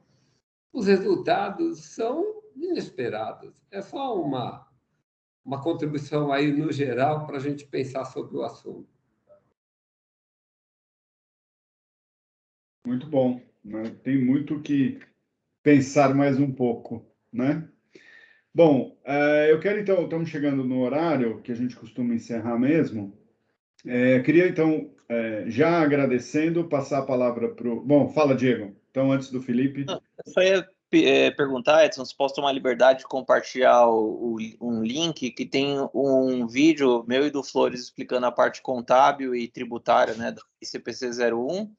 os resultados são inesperados. É só uma contribuição aí no geral para a gente pensar sobre o assunto. Muito bom, né? Tem muito que pensar mais um pouco, né? Bom, eu quero então, estamos chegando no horário que a gente costuma encerrar mesmo. Queria então, já agradecendo, passar a palavra para o... Bom, fala, Diego. Então, antes do Felipe... Eu só ia perguntar, Edson, se posso tomar a liberdade de compartilhar um link que tem um vídeo meu e do Flores explicando a parte contábil e tributária, né, da ICPC 01.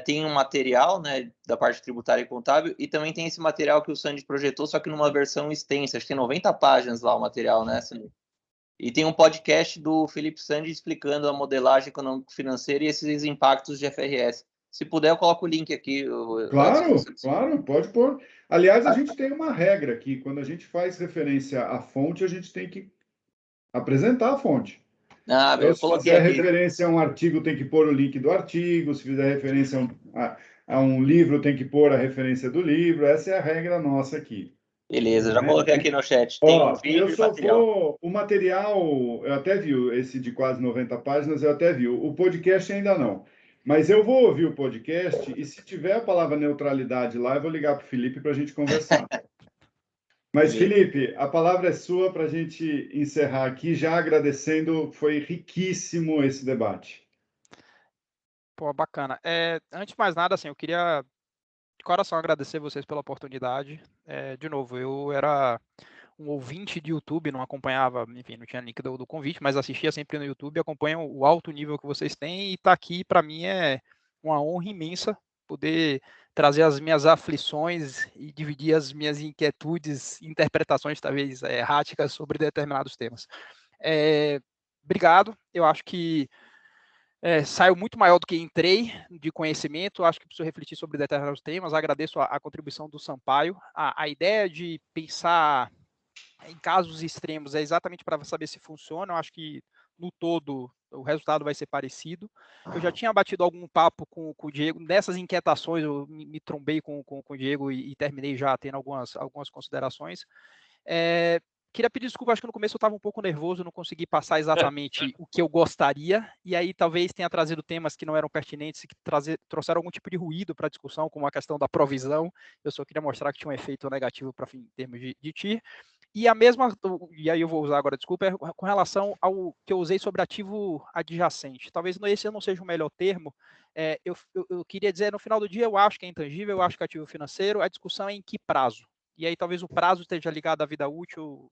Tem um material, né, da parte tributária e contábil, e também tem esse material que o Sandy projetou, só que numa versão extensa. Acho que tem 90 páginas lá o material, né, Sandy? E tem um podcast do Felipe Sandy explicando a modelagem econômico-financeira e esses impactos de FRS. Se puder, eu coloco o link aqui. Claro, pode pôr. Aliás, a gente tem uma regra aqui. Quando a gente faz referência à fonte, a gente tem que apresentar a fonte. Então, se fizer referência a um artigo, tem que pôr o link do artigo. Se fizer referência a um livro, tem que pôr a referência do livro. Essa é a regra nossa aqui. Beleza, já coloquei aqui no chat. Tem um vídeo eu só vou... O material, eu até vi esse de quase 90 páginas, eu até vi. O podcast ainda não. Mas eu vou ouvir o podcast e se tiver a palavra neutralidade lá, eu vou ligar para o Felipe para a gente conversar. Mas, Felipe, a palavra é sua para a gente encerrar aqui, já agradecendo, foi riquíssimo esse debate. Pô, bacana. Antes de mais nada, assim, eu queria coração agradecer vocês pela oportunidade. De novo, eu era um ouvinte de YouTube, não acompanhava, enfim, não tinha link do convite, mas assistia sempre no YouTube, acompanho o alto nível que vocês têm, e estar aqui, para mim, é uma honra imensa poder trazer as minhas aflições e dividir as minhas inquietudes, interpretações, talvez, erráticas sobre determinados temas. Obrigado, eu acho que saiu muito maior do que entrei de conhecimento, acho que preciso refletir sobre determinados temas, agradeço a contribuição do Sampaio, a ideia de pensar em casos extremos é exatamente para saber se funciona, eu acho que no todo o resultado vai ser parecido. Eu já tinha batido algum papo com o Diego, nessas inquietações eu me trombei com o Diego e terminei já tendo algumas considerações. Queria pedir desculpa, acho que no começo eu estava um pouco nervoso, não consegui passar exatamente o que eu gostaria, e aí talvez tenha trazido temas que não eram pertinentes e que trouxeram algum tipo de ruído para a discussão, como a questão da provisão. Eu só queria mostrar que tinha um efeito negativo em termos de TIR. E e aí eu vou usar agora, desculpa, com relação ao que eu usei sobre ativo adjacente. Talvez esse não seja o melhor termo. Eu queria dizer, no final do dia, eu acho que é intangível, eu acho que é ativo financeiro, a discussão é em que prazo. E aí talvez o prazo esteja ligado à vida útil,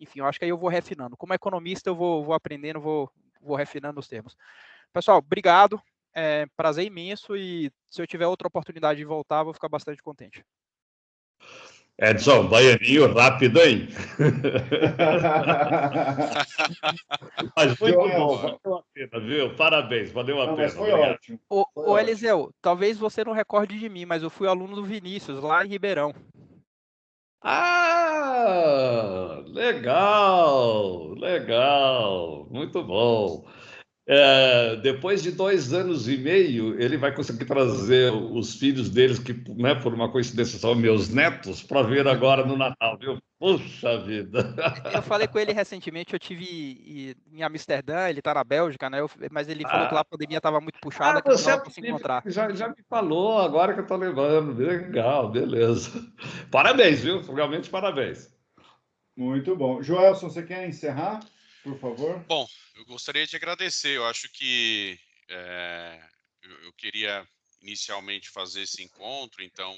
enfim, eu acho que aí eu vou refinando. Como economista, eu vou aprendendo, vou refinando os termos. Pessoal, obrigado, prazer imenso, e se eu tiver outra oportunidade de voltar, vou ficar bastante contente. Edson, baianinho rápido, hein? Mas muito bom, valeu a pena, viu? Parabéns, valeu a pena. Mas foi ótimo. Ô Eliseu, talvez você não recorde de mim, mas eu fui aluno do Vinícius, lá em Ribeirão. Ah, legal, muito bom. Depois de 2 anos e meio, ele vai conseguir trazer os filhos deles, que, né, por uma coincidência, são meus netos, para ver agora no Natal, viu? Puxa vida! Eu falei com ele recentemente, eu tive em Amsterdã, ele está na Bélgica, né? Mas ele falou que lá a pandemia estava muito puxada, que não dava para se encontrar. Já me falou, agora que eu estou lembrando. Legal, beleza. Parabéns, viu? Realmente parabéns. Muito bom. Joelson, você quer encerrar, por favor? Bom, eu gostaria de agradecer. Eu acho que eu queria inicialmente fazer esse encontro, então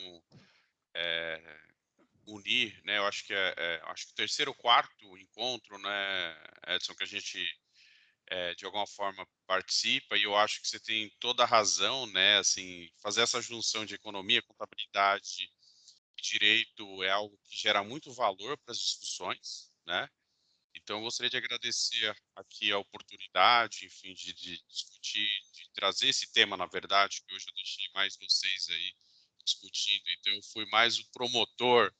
unir, né? Eu acho que acho que o terceiro ou quarto encontro, né, Edson, que a gente de alguma forma participa, e eu acho que você tem toda a razão, né? Assim, fazer essa junção de economia, contabilidade e direito é algo que gera muito valor para as discussões, né? Então, eu gostaria de agradecer aqui a oportunidade, enfim, de discutir, de trazer esse tema, na verdade, que hoje eu deixei mais vocês aí discutindo. Então, eu fui mais o promotor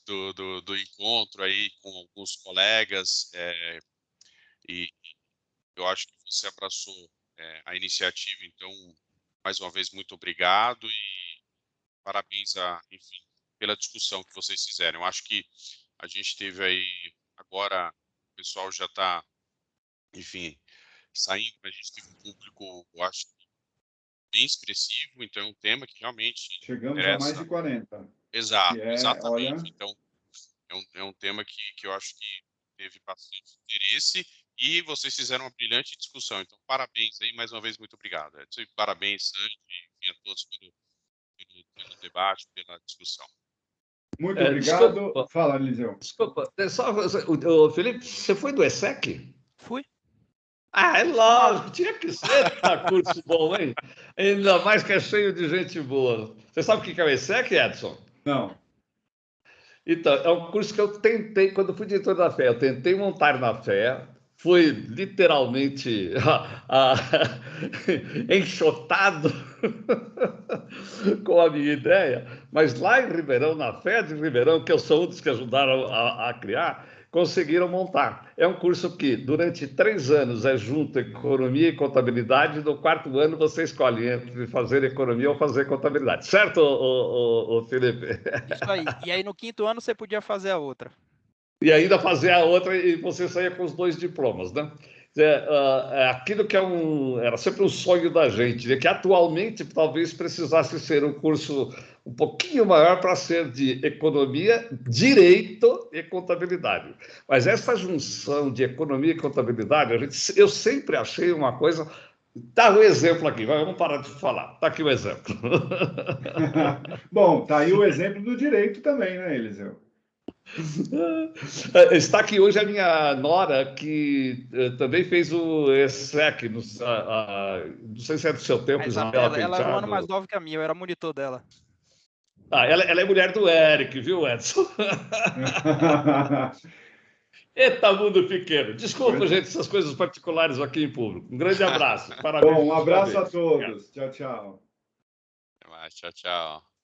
do encontro aí com alguns colegas, e eu acho que você abraçou a iniciativa. Então, mais uma vez, muito obrigado e parabéns, enfim, pela discussão que vocês fizeram. Eu acho que a gente teve aí agora... O pessoal já está, enfim, saindo, mas a gente teve um público, eu acho, bem expressivo, então é um tema que realmente chegamos interessa. a mais de 40. Exato, exatamente. Olha... Então, é um tema que eu acho que teve bastante interesse e vocês fizeram uma brilhante discussão. Então, parabéns aí, mais uma vez, muito obrigado. Parabéns, Sandy, e a todos pelo debate, pela discussão. Muito obrigado. Desculpa. Fala, Eliseu. Desculpa, Felipe, você foi do ESSEC? Fui. É lógico, tinha que ser curso bom, hein? Ainda mais que é cheio de gente boa. Você sabe o que é o ESSEC, Edson? Não. Então, é um curso que eu tentei, quando fui diretor da FE, eu tentei montar na FE, fui literalmente enxotado com a minha ideia, mas lá em Ribeirão, na FE de Ribeirão, que eu sou um dos que ajudaram a criar, conseguiram montar. É um curso que, durante 3 anos, é junto economia e contabilidade, e no 4º ano você escolhe entre fazer economia ou fazer contabilidade. Certo, Felipe? Isso aí. E aí, no 5º ano, você podia fazer a outra. E ainda fazer a outra, e você saía com os 2 diplomas, né? Aquilo que era sempre um sonho da gente, né? Que atualmente talvez precisasse ser um curso um pouquinho maior para ser de economia, direito e contabilidade. Mas essa junção de economia e contabilidade, eu sempre achei uma coisa Tá o exemplo aqui, vamos parar de falar. Tá aqui o exemplo. Bom, tá aí o exemplo do direito também, né, Eliseu? Está aqui hoje a minha nora, que também fez o ESSEC, não sei se é do seu tempo, A Isabela Isabela, ela era um ano Penteado. mais nova que a minha, eu era monitor dela. Ela é mulher do Eric, viu, Edson? Eita, mundo pequeno. Desculpa, gente, essas coisas particulares aqui em público. Um grande abraço. Parabéns. Bom, um abraço a todos. Tchau, tchau. Até mais, tchau, tchau.